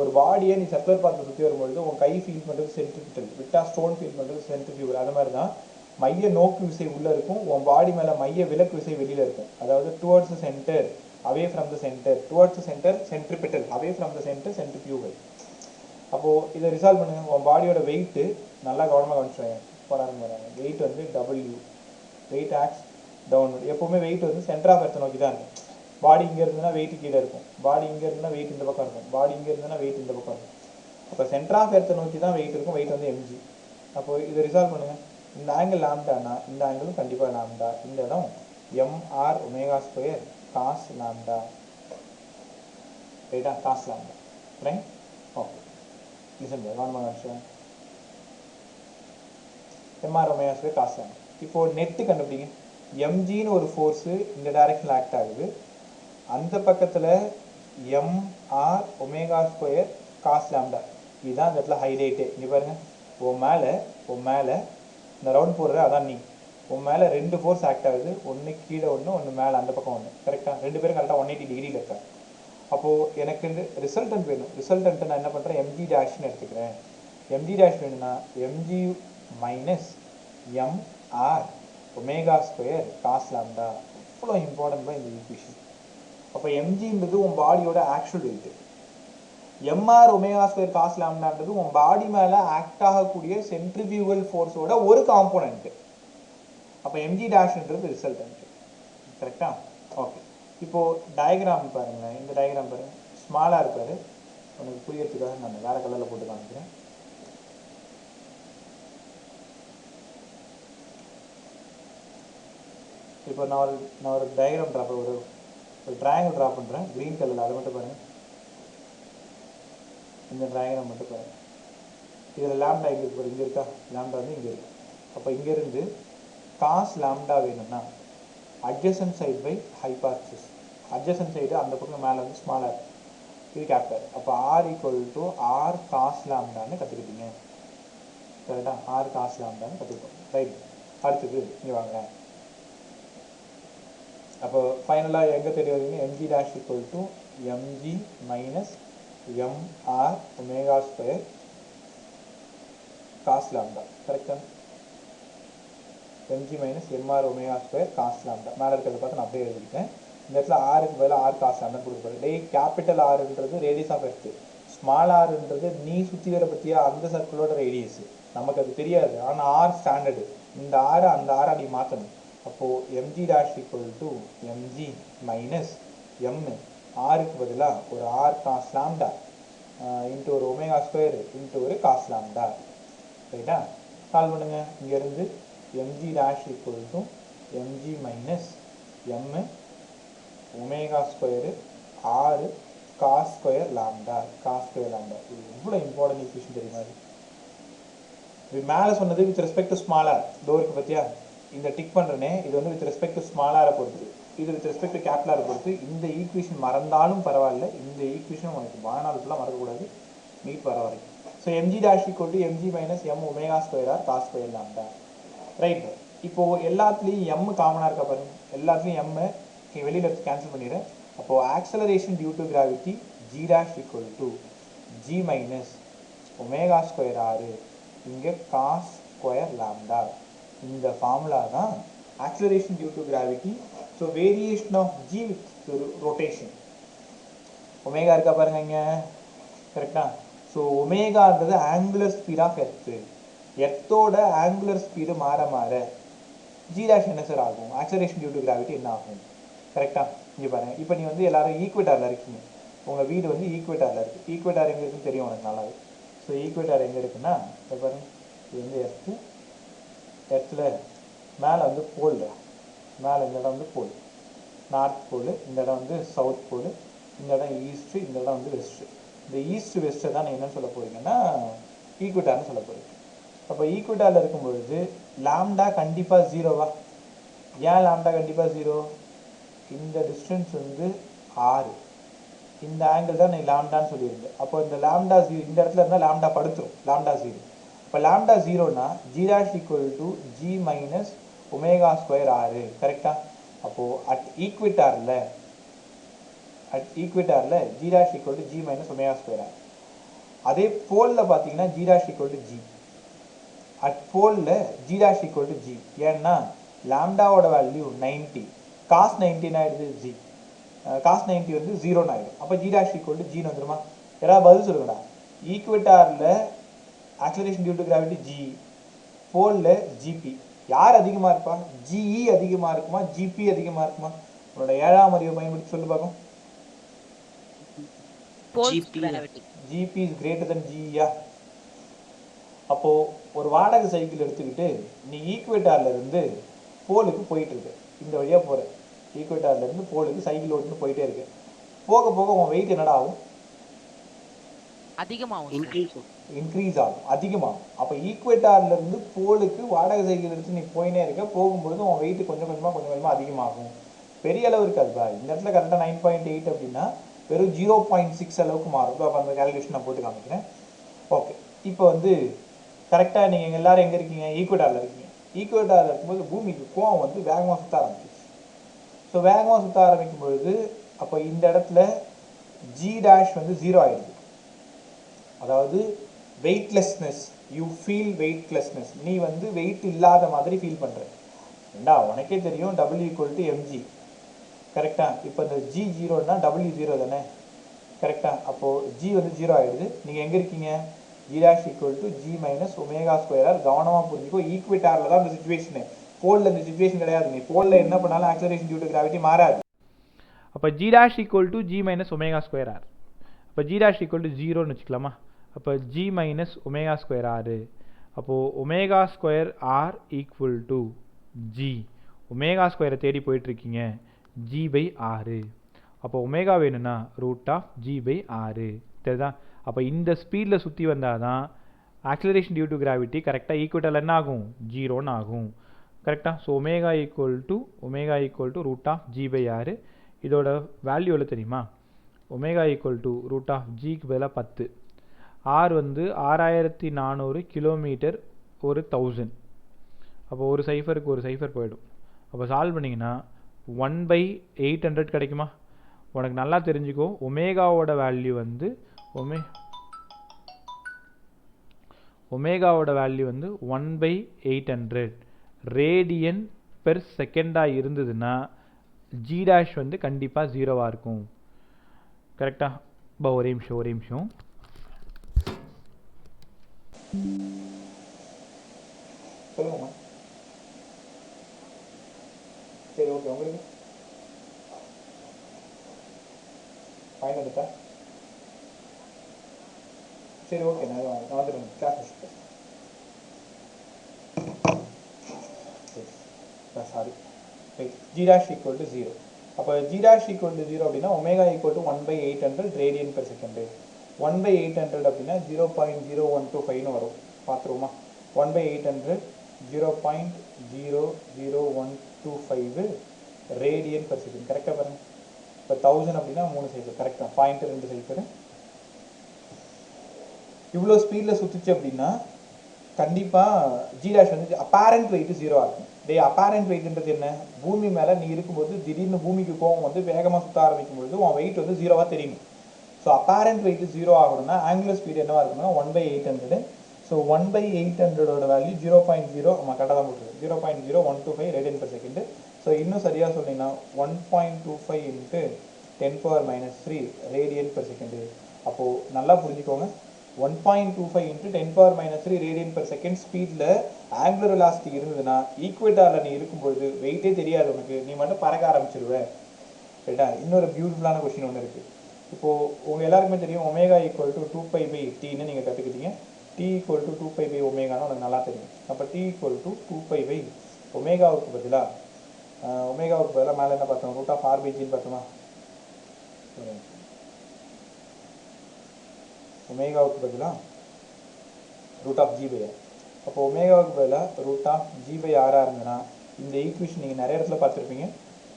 ஒரு பாடியை நீ சர்க்குலர் பாத்தில் சுற்றி வரும்பொழுது உன் கை ஃபீல் பண்ணுறது சென்ட்ரிபிட்டல், விட்டா ஸ்டோன் ஃபீல் பண்ணுறது சென்ட்ரிஃபியூகல். அது மாதிரி தான் மைய நோக்கு விசை உள்ளே இருக்கும், உன் பாடி மேலே மைய விலக்கு விசை வெளியில் இருக்கும். அதாவது towards centre, away from the center, towards the center centripetal, away from the center centrifugal. அப்போது இதை ரிசால்வ் பண்ணுங்க. உன் பாடியோட வெயிட்டு நல்லா கவனமாக கவனிச்சுவாங்க போகிறாங்க. வெயிட் வந்து டபிள்யூ, வெயிட் ஆக்ஸ் டவுன்வர்ட். எப்போவுமே வெயிட் வந்து சென்டர் ஆஃப் எர்த்தை நோக்கி தான் இருக்கும். பாடி இங்கே இருந்ததுன்னா வெயிட் கீழே இருக்கும், பாடி இங்கே இருந்ததுன்னா வெயிட் இந்த பக்கம் இருக்கும், பாடி இங்கே இருந்ததுன்னா வெயிட் இந்த பக்கம் இருக்கும். அப்போ சென்டர் ஆஃப் எர்த்தை நோக்கி தான் வெயிட் இருக்கும், வெயிட் வந்து mg. அப்போது இதை ரிசால்வ் பண்ணுங்கள். இந்த ஆங்கிள் லாம்டானா இந்த ஆங்கிளும் கண்டிப்பாக லாம்டா. இந்த இடம் mr omega square cos lambda, ரைட்டா? Cos lambda, right? Okay, listen கவனமாக நினச்சேன். MR omega square cos lambda. இப்போது நெட்டு கண்டுபிடிங்க. எம்ஜின்னு ஒரு ஃபோர்ஸு இந்த டைரக்ஷனில் ஆக்ட் ஆகுது, அந்த பக்கத்தில் M R omega square cos lambda. இதுதான் இந்த இடத்துல ஹைலைட்டு. இங்கே பாருங்கள், உன் மேலே இந்த ரவுண்ட் போடுற அதான் நீ. உன் மேலே 2 ஃபோர்ஸ் ஆக்ட் ஆகுது, ஒன்று கீழே ஒன்று, ஒன்று மேலே அந்த பக்கம் ஒன்று. கரெக்டாக 2 பேரும் கரெக்டாக 180 டிகிரியில் இருக்காங்க. அப்போது எனக்கு இந்த ரிசல்டன்ட் வேணும். ரிசல்டன்ட்டு நான் என்ன பண்ணுறேன், எம்ஜி டேஷ்னு எடுத்துக்கிறேன். எம்ஜி டேஷ் வேணும்னா MG minus MR omega square cos lambda. இவ்வளோ இம்பார்ட்டன்ட் இந்த ஈக்குவேஷன். அப்போ எம்ஜின்றது உன் பாடியோட actual weight, MR omega square cos லாம்டான்றது உன் பாடி மேலே ஆக்ட் ஆகக்கூடிய சென்ட்ரிபியூகல் ஃபோர்ஸோட ஒரு காம்போனன்ட்டு. அப்போ எம்ஜி டேஷ்ன்றது ரிசல்டன்ட். கரெக்டா? ஓகே, இப்போது டயக்ராம் பாருங்களேன். இந்த டயக்ராம் பாருங்கள், ஸ்மாலாக இருப்பார். உனக்கு புரியறதுக்காக நான் வேறு கலரில் போட்டு காமிக்கிறேன். இப்போ நான் ஒரு டயக்ராம் ட்ரா ஒரு ட்ரையாங்கிள் ட்ரா பண்ணுறேன் க்ரீன் கலரில். அதை மட்டும் பாருங்கள், இந்த டயக்ராம் மட்டும் பாருங்கள். இதில் லாம்டா இங்கே இருக்கு, இங்கே இருக்கா? லாம்டா வந்து இங்கே இருக்குது. அப்போ இங்கேருந்து காஸ் லாம்டா வேணும்னா adjacent side by hypotenuse. Adjacent side அந்த பக்கம் மேலே வந்து ஸ்மாலாக இது கேப்டர். அப்போ R equal to R cos லாம்டான்னு கற்றுக்கிட்டீங்க. கரெக்டாக? ஆர் காஸ் லாம்டான்னு கற்றுக்கிட்டோம். ரைட், அடுத்தது இங்கே வாங்க. அப்போ ஃபைனலாக எங்கே தெரிய வருவீங்க, M G dash equal to MG minus MR omega square cos lambda. கரெக்டா? mg minus MR omega square cos lambda. மேலே இருக்கிறத பார்த்து நான் அப்படியே எழுதிக்கிட்டேன். இந்த இடத்துல ஆருக்கு பதிலாக ஆர் காஸ் லாம்டா கொடுக்குறது. கேபிட்டல் ஆர்ன்றது ரேடியஸ் ஆஃப் எர்த்து, ஸ்மால் ஆர்ன்றது நீ சுற்றி வர பற்றியா அந்த சர்க்கிளோட ரேடியஸ். நமக்கு அது தெரியாது, ஆனால் ஆர் ஸ்டாண்டர்டு. இந்த ஆரை அந்த ஆரை நீ மாற்றணும். அப்போது MG dash equal to MG minus M, ஆருக்கு பதிலாக ஒரு ஆர் காஸ் லாம்டா இன்ட்டு ஒரு ஒமேகா ஸ்கொயர் இன்ட்டு ஒரு காஸ் லாம்டா. ரைட்டா? சால்வ் பண்ணுங்க. இங்கேருந்து mg dash equal to mg minus m omega square R cos square lambda. Cos square lambda இது எவ்வளோ இம்பார்ட்டன்ட் ஈக்குவேஷன் தெரியுமா? இது மேலே சொன்னது வித் ரெஸ்பெக்ட் டு ஸ்மாலார் டோருக்கு பற்றியா? இந்த டிக் பண்ணுறனே இது வந்து வித் ரெஸ்பெக்ட் டு ஸ்மாலாரை பொறுத்து, இது வித் ரெஸ்பெக்ட் டு கேபிட்டலாரை பொறுத்து. இந்த ஈக்குவேஷன் மறந்தாலும் பரவாயில்ல, இந்த ஈக்குவேஷன் உனக்கு வாழ்நாள் ஃபுல்லாக மறக்கக்கூடாது, மீட் வர வரைக்கும். So mg dash equal to mg minus m omega square R cos square lambda. Right, இப்போது எல்லாத்துலேயும் எம் காமனாக இருக்கா பாருங்க, எல்லாத்துலேயும் எம்மு வெளியில் எடுத்து கேன்சல் பண்ணிடுறேன். அப்போது acceleration due to gravity G dash equal to G minus omega square R, இங்கே காஸ் ஸ்கொயர் லாம்டா. இந்த ஃபார்முலா தான் acceleration due to gravity. So variation of G with rotation. Omega இருக்கா பாருங்க இங்கே, கரெக்டா? ஸோ ஒமேகான்றது ஆங்குலர் ஸ்பீட் ஆஃப் எர்த்து. எர்த்தோட ஆங்குலர் ஸ்பீடு மாற மாற ஜி டேஷ் என்ன சார் ஆகும், ஆக்சலரேஷன் டியூ டு கிராவிட்டி என்ன ஆகும்? கரெக்டாக? இங்கே பாருங்கள், இப்போ நீ வந்து எல்லாரும் ஈக்குவேட்டாரில் இருக்கீங்க, உங்கள் வீடு வந்து ஈக்குவேட்டாரில் இருக்குது. ஈக்குவேட்டார் எங்கே இருக்குன்னு தெரியும் உனக்கு நல்லாவே. ஸோ ஈக்குவேட்டார் எங்கே இருக்குன்னா இப்போ பாருங்கள், இது வந்து எர்த்தில் மேலே வந்து போல், மேலே இந்த இடம் வந்து போல், நார்த் போல், இந்த இடம் வந்து சவுத் போல், இந்த இடம் ஈஸ்ட்டு, இந்த இடம் வந்து வெஸ்ட்டு. இந்த ஈஸ்ட் வெஸ்ட்டை தான் நீங்கள் என்ன சொல்ல போகிறீங்கன்னா ஈக்குவேட்டார்னு சொல்ல போகிறீங்க. அப்போ ஈக்குவேட்டாரில் இருக்கும்பொழுது லாம்டா கண்டிப்பாக ஜீரோவா? ஏன் லாம்டா கண்டிப்பாக ஜீரோ? இந்த டிஸ்டன்ஸ் வந்து r, இந்த ஆங்கிள் தான் நீ லாம்டான்னு சொல்லியிருந்தேன். அப்போ இந்த லாம்டா 0 இந்த இடத்துல இருந்தால் லாம்டா படுத்துரும், லாம்டா 0. இப்போ லாம்டா 0னா g dash equal to g minus omega square r, கரெக்டா? அப்போது அட் ஈக்விட்டாரில் g dash equal to g minus omega square r. அதே போலில் பார்த்தீங்கன்னா g dash equal to g. At போலில் g dash equal to g. ஏன்னா லாம்டாவோட வேல்யூ 90, காஸ் 90 ஆயிடுது g, காஸ் 90 வந்து 0 ஆயிடும். அப்போ g dash equal to g வந்துருமா? யாராவது பதில் சொல்லுங்கடா. ஈக்விட்டாரில் acceleration due to gravity g, போலில் gp. யார் அதிகமாக இருப்பா? ge அதிகமாக இருக்குமா, gp அதிகமாக இருக்குமா? உன்னோட 7ஆம் அறிவை பயன்படுத்தி சொல்லு பார்க்கும். Pole's gravity. gp is greater than ge யா? அப்போ ஒரு வாடகை சைக்கிள் எடுத்துக்கிட்டு நீ ஈக்வேட்டார்ல இருந்து போலுக்கு போயிட்டு இருக்கு, இந்த வழியா போற, ஈக்வேட்டார்ல இருந்து போலுக்கு சைக்கிள் ஓட்டுன்னு போயிட்டே இருக்கு. போக போக உன் வெயிட் என்னடா ஆகும்? அதிகமாகும், இன்க்ரீஸ் ஆகும், அதிகமாகும். அப்போ ஈக்வேட்டார்ல இருந்து போலுக்கு வாடகை சைக்கிள் எடுத்து நீ போயினே இருக்க, போகும்பொழுது உன் வெயிட் கொஞ்சம் கொஞ்சமா அதிகமாகும். பெரிய அளவு இருக்காதுப்பா. இந்த இடத்துல கரெக்டாக 9.8 அப்படின்னா வெறும் 0.6 அளவுக்கு மாறும். அப்போ அந்த கேல்குலேஷன் நான் போட்டு காமிக்கிறேன். ஓகே, இப்போ வந்து கரெக்டாக நீங்கள் எல்லாரும் எங்கே இருக்கீங்க? ஈக்வேட்டாரில் இருக்கீங்க. ஈக்வேட்டாரில் இருக்கும்போது பூமிக்கு கோவம் வந்து வேகமாக சுற்ற ஆரம்பிச்சிச்சு. ஸோ வேகமாக சுற்ற ஆரம்பிக்கும் பொழுது அப்போ இந்த இடத்துல ஜி டேஷ் வந்து 0 ஆயிடுது. அதாவது வெயிட்லெஸ்னஸ், யூ ஃபீல் வெயிட்லெஸ்னஸ், நீ வந்து வெயிட் இல்லாத மாதிரி ஃபீல் பண்ணுற. ஏண்டா உனக்கே தெரியும் W ஈக்குவல் டு mg, கரெக்டா? இப்போ இந்த ஜி 0னா W 0 தானே, கரெக்டா? அப்போது ஜி வந்து 0 ஆகிடுது. நீங்கள் எங்கே இருக்கீங்க? g dash equal to g minus omega square. கவனமாக புரிஞ்சுக்கோ, ஈக்விட்டாரில் தான் இந்த சுச்சுவேஷனு, போலில் இந்த சுச்சுவேஷன் கிடையாது. நீ போலில் என்ன பண்ணாலும் ஆக்சலரேஷன் டியூ டு கிராவிட்டி மாறாது. அப்போ g dash equal to g minus omega square r. அப்போ g dash equal to 0ன்னு வச்சுக்கலாமா? அப்போ g minus omega square r. அப்போது omega square r equal to g. Omega ஸ்கொயரை தேடி போயிட்டுருக்கீங்க, g பை r. அப்போ ஒமேகா வேணும்னா root of g by r. தெரியுதா? அப்போ இந்த ஸ்பீடில் சுற்றி வந்தால் தான் ஆக்சலரேஷன் டியூ டு கிராவிட்டி கரெக்டாக ஈக்குவேட்டரில் என்ன ஆகும்? 0ன்னு ஆகும், கரெக்டாக? So omega equal to root of g by r. இதோட வேல்யூ எவ்வளோ தெரியுமா? Omega equal to root of ஜிக்கு பதிலாக 10, r வந்து 6400 கிலோமீட்டர் ஒரு 1000. அப்போ ஒரு சைஃபருக்கு ஒரு சைஃபர் போயிடும். அப்போ சால்வ் பண்ணிங்கன்னா 1/800 கிடைக்குமா? உனக்கு நல்லா தெரிஞ்சுக்கோ, ஒமேகாவோட வேல்யூ வந்து ஒமேகாவோட வேல்யூ வந்து 1/800 ரேடியன் பெர் செகண்டாக இருந்ததுன்னா ஜி டேஷ் வந்து கண்டிப்பாக 0வாக இருக்கும், கரெக்டாக? ஒரே நிமிஷம் சொல்லுங்கம்மா. சரி, ஓகே. உங்களுக்கு ஃபைன் எடுத்தா? சரி, ஓகே. நான் வந்துடுறேன், class sorry. Right, G dash equal to 0. அப்போ ஜி டேஷ் ஈக்குவல் டு 0 அப்படின்னா omega equal to 1/800 radian per second. 1/800 அப்படின்னா 0.0125ன்னு வரும். பார்த்துருவோமா? 1/800 0.00125 ரேடியன் பெர் செகண்ட், கரெக்டாக பாருங்க. இப்போ 1000 அப்படின்னா 3 சைஃபர், கரெக்டாக? 0.2 சைஃபர். இவ்வளோ ஸ்பீடில் சுற்றுச்சு அப்படின்னா கண்டிப்பாக ஜி டேஷ் வந்து அப்பேரண்ட் வெயிட்டு 0 இருக்கும். அப்பேரண்ட் வெயிட்ன்றது என்ன? பூமி மேலே நீ இருக்கும்போது திடீர்னு பூமிக்கு கோவம் வந்து வேகமாக சுற்ற ஆரம்பிக்கும் பொழுது உன் வெயிட் வந்து 0வாக தெரியும். ஸோ அப்பேரண்ட் வெயிட்டு 0 ஆகணும்னா ஆங்குலர் ஸ்பீடு என்னவாக இருக்குன்னா 1/800. ஸோ 1/800ஓட வேல்யூ 0.0, நம்ம கரெக்டாக தான் போட்டுருக்கு, 0.0125 ரேடியன் பெர் செகண்டு. ஸோ இன்னும் சரியாக சொன்னீங்கன்னா 1.25 × 10⁻³ ரேடியன் பெர் செகண்டு. அப்போது நல்லா புரிஞ்சுக்கோங்க, 1.25 × 10⁻³ ரேடியன் பெர் செகண்ட் ஸ்பீடில் ஆங்குலர் வெலாசிட்டி இருந்ததுன்னா ஈக்வேட்டாரில் நீ இருக்கும்பொழுது வெயிட்டே தெரியாது உனக்கு, நீ மட்டும் பறக்க ஆரம்பிச்சிருவேன், ரைட்டா? இன்னொரு பியூட்டிஃபுல்லான கொஸ்டின் ஒன்று இருக்குது. இப்போது உங்கள் எல்லாருக்குமே தெரியும் ஒமேகா ஈக்குவல் டு 2π/tன்னு நீங்கள் கற்றுக்கிட்டீங்க. t ஈக்குவல் டு 2π/ω உனக்கு நல்லா தெரியும். அப்போ t ஈக்குவல் டு 2π/ஒமேகாவுக்கு பதிலாக மேலே என்ன பார்த்தோம்? ரூட் ஆஃப் r/gன்னு பார்த்தோமா? ஒமேகாவுக்கு பதிலாக ரூட் ஆஃப் g/r. அப்போ ஒமேகாவுக்கு பதிலாக ரூட் ஆஃப் g/r இருந்ததுன்னா இந்த ஈக்குவேஷன் நீங்கள் நிறைய இடத்துல பார்த்துருப்பீங்க.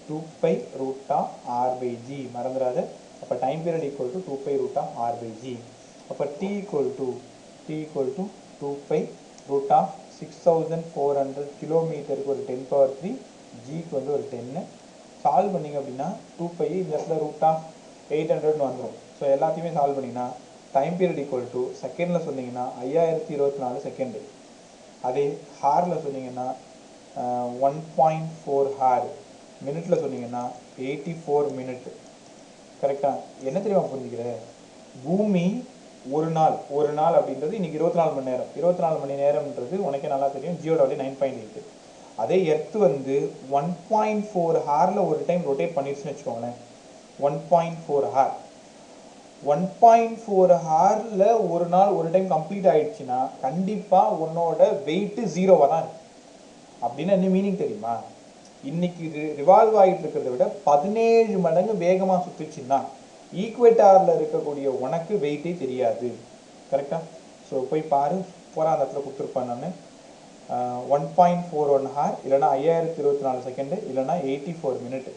2 pi root of r by g மறந்துடாத. அப்போ time period equal to 2 pi root of r by g. அப்போ t equal to 2 pi root of 6400 கிலோமீட்டருக்கு ஒரு 10 power 3, ஜிக்கு வந்து ஒரு 10. சால்வ் பண்ணிங்க அப்படின்னா 2 pi இந்த இடத்துல ரூட் ஆஃப் 800ன்னு வந்துடும். ஸோ எல்லாத்தையுமே சால்வ் பண்ணிங்கன்னா டைம் பீரியட் ஈக்குவல் டு செகண்டில் சொன்னீங்கன்னா 5024 செகண்டு. அதே ஹாரில் சொன்னீங்கன்னா 1.4 ஹார், மினிட்டில் சொன்னீங்கன்னா 84 மினிட். கரெக்டாக? என்ன தெரியுமா புரிஞ்சுக்கிற? பூமி ஒரு நாள் அப்படின்றது இன்னைக்கு 24 மணி நேரம். 24 மணி நேரம்ன்றது உனக்கே நல்லா தெரியும், ஜியோட வேல்யூ 9.8. அதே எர்த்து வந்து 1.4 ஹாரில் ஒரு டைம் ரொட்டேட் பண்ணிடுச்சுன்னு வச்சுக்கோங்களேன். 1.4 ஹார் 1.4 ஹாரில் ஒரு நாள் ஒரு டைம் கம்ப்ளீட் ஆயிடுச்சுன்னா கண்டிப்பாக உன்னோட வெயிட்டு 0வாக தான் இருக்கு. அப்படின்னு என்ன மீனிங் தெரியுமா? இன்னைக்கு ரிவால்வ் ஆகிட்டு இருக்கிறத விட 17 மடங்கு வேகமாக சுற்றுச்சுன்னா ஈக்குவேட்டாரில் இருக்கக்கூடிய உனக்கு வெயிட்டே தெரியாது. கரெக்டாக? ஸோ போய் பாரு, அந்த இடத்துல கொடுத்துருப்பேன் நான். 1.41 ஹார் இல்லைனா 5024 செகண்டு இல்லைனா 84 minute.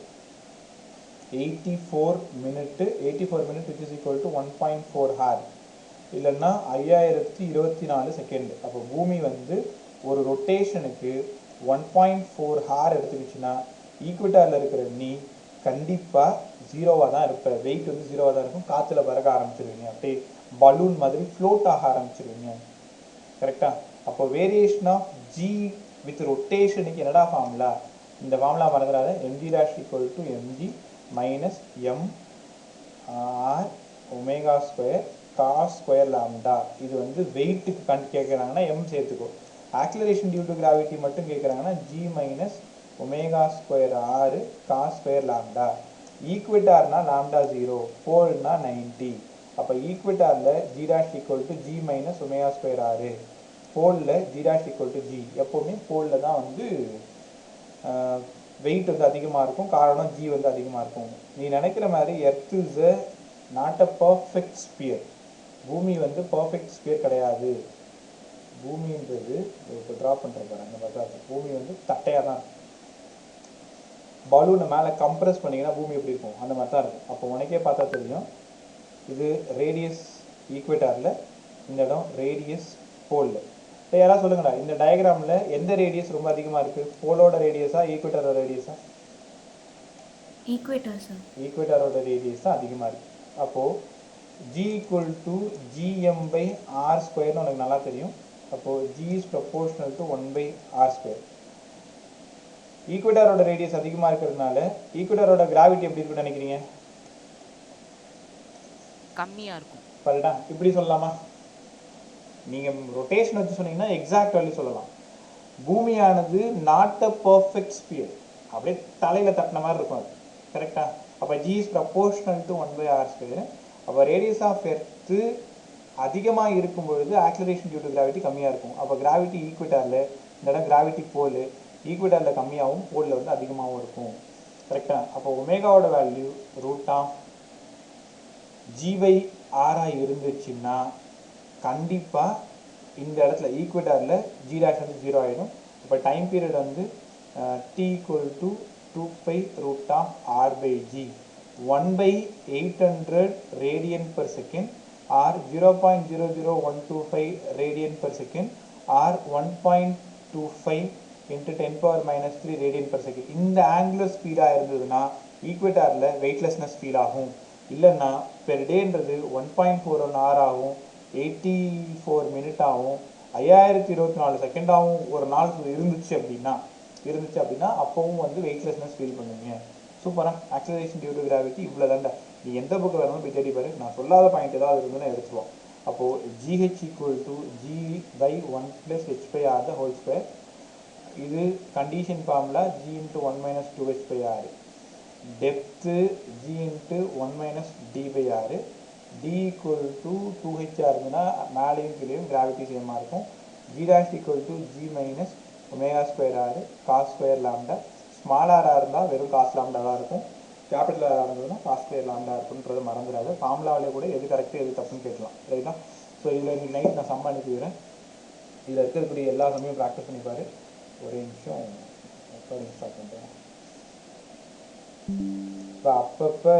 84 minute which is equal to 1.4 hour இல்லைன்னா 5024 செகண்ட். அப்போ பூமி வந்து ஒரு ரொட்டேஷனுக்கு 1.4 ஹார் எடுத்துக்கிச்சுன்னா ஈக்குவேட்டாரில் இருக்கிற நீ கண்டிப்பாக 0வாக தான் இருப்ப. வெயிட் வந்து 0வாக தான் இருக்கும். காற்றுல பறக்க ஆரம்பிச்சிருவீங்க, அப்படியே பலூன் மாதிரி ஃப்ளோட் ஆக ஆரம்பிச்சிருவீங்க. கரெக்டாக? அப்போ வேரியேஷன் ஆஃப் ஜி வித் ரொட்டேஷனுக்கு என்னடா ஃபார்முலா? இந்த ஃபார்முலா மறந்துடாத. mg dash equal to mg minus m r omega square cos square lambda. இது வந்து வெயிட்டுக்கு கேட்குறாங்கன்னா m சேர்த்துக்கோ. ஆக்சிலரேஷன் டியூ டு கிராவிட்டி மட்டும் கேட்குறாங்கன்னா g minus omega square R cos square lambda. ஈக்குவேட்டார்னா லாம்டா 0, போல்னா 90. அப்போ ஈக்குவேட்டாரில் G dash equal to G minus omega square R, போலில் G dash equal to G. எப்போவுமே போலில் தான் வந்து வெயிட் வந்து அதிகமாக இருக்கும், காரணம் ஜி வந்து அதிகமாக இருக்கும். நீ நினைக்கிற மாதிரி earth is not a perfect sphere. பூமி வந்து பர்ஃபெக்ட் ஸ்பியர் கிடையாது. பூமின்றது இப்போ ட்ரா பண்ணுற பாரு, அந்த மாதிரி தான். பூமி வந்து தட்டையாக தான் இருக்கும். பலூனை மேலே கம்ப்ரெஸ் பண்ணிங்கன்னா பூமி எப்படி இருக்கும், அந்த மாதிரி தான் இருக்கும். அப்போ உனக்கே பார்த்தா தெரியும், இது ரேடியஸ் ஈக்குவேட்டாரில், இந்த இடம் ரேடியஸ் போலில். இப்போ யாராவது சொல்லுங்கடா, இந்த டயக்ராமில் எந்த ரேடியஸ் ரொம்ப அதிகமாக இருக்குது? போலோட ரேடியஸா ஈக்குவேட்டரோட ரேடியஸா? Equator sir. ஈக்குவேட்டரோட ரேடியஸ் தான் அதிகமாக இருக்குது. அப்போது G equal to GM by R ஸ்கொயர்னு உனக்கு நல்லா தெரியும். அப்போது G is proportional to 1/r square. ஈக்குவேட்டரோட ரேடியஸ் அதிகமாக இருக்கிறதுனால ஈக்குவேட்டரோட கிராவிட்டி எப்படி இருக்குன்னு நினைக்கிறீங்க? கம்மியாக இருக்கும். பல்டா இப்படி சொல்லலாமா? நீங்கள் ரொட்டேஷன் வச்சு சொன்னீங்கன்னா எக்ஸாக்ட் வேல்யூ சொல்லலாம். பூமியானது நாட் அ பர்ஃபெக்ட் ஸ்பியர், அப்படியே தலையில் தட்டின மாதிரி இருக்கும் அது. கரெக்டாக? அப்போ G is proportional to 1/r square. அப்போ ரேடியஸ் ஆஃப் எர்த்து அதிகமாக இருக்கும் பொழுது ஆக்சிலரேஷன் டியூ டு கிராவிட்டி கம்மியாக இருக்கும். அப்போ கிராவிட்டி ஈக்குவேட்டரில், இந்த இடம் கிராவிட்டி போல், ஈக்குவேட்டரில் கம்மியாகவும் போலில் வந்து அதிகமாகவும் இருக்கும். கரெக்டாக? அப்போ ஒமேகாவோட வேல்யூ ரூட் ஆஃப் g/r இருந்துச்சுன்னா கண்டிப்பாக இந்த இடத்துல ஈக்குவேட்டரில் ஜி டேஷ் வந்து 0 ஆகிடும். இப்போ டைம் பீரியட் வந்து t equal to 2 pi root of r by g 1/800 radian per second or 0.00125 radian per second or 1.25 into 10 power minus 3 radian per second. இந்த ஆங்குலர் ஸ்பீடாக இருந்ததுன்னா ஈக்குவேட்டரில் வெயிட்லெஸ்னஸ் ஃபீல் ஆகும். இல்லைன்னா பெர் டேன்றது 1.41 hour ஆகும், 84 மினிட் ஆகும், 5024 செகண்டாகவும் ஒரு நாள் இருந்துச்சு அப்படின்னா அப்போவும் வந்து வெயிட்லெஸ்னஸ் ஃபீல் பண்ணுவீங்க. சூப்பராக ஆக்சிலரேஷன் டியூ டு கிராவிட்டி இவ்வளோ தாண்டா. நீ எந்த புக்கு வேணாலும் போய் தேடி பாரு, நான் சொல்லாத பாயிண்ட் ஏதாவது இருந்துன்னு எடுத்துருவோம். அப்போது GH equal to G/1 + h/r the whole square. இது condition formula G × 1 - 2h/r. Depth G × 1 - d/r. D equal to 2h/r இருந்ததுன்னா மேலேயும் கீழேயும் கிராவிட்டி சேமாக இருக்கும். G' equal to G minus omega square R cos square lambda. Small ஆராக இருந்தால் வெறும் காஸ் லாம்டா தான் இருக்கும். கேபிட்டல் ஆராக இருந்ததுன்னா காஸ் ஸ்கொயர் லாம்டா இருக்குன்றது மறந்துடாது. ஃபார்முலாவிலே கூட எது கரெக்டு எது தப்புன்னு கேட்கலாம். ரைட்டா? ஸோ இதில் இன்னைக்கு நைட் நான் சம்ம அனுப்பிடுறேன். இதில் இருக்கக்கூடிய எல்லா சமயம் ப்ராக்டிஸ் பண்ணிப்பாரு. ஒரே நிமிஷம் ரெக்கார்டிங் ஸ்டார்ட் பண்ணுறேன். இப்போ அப்பப்போ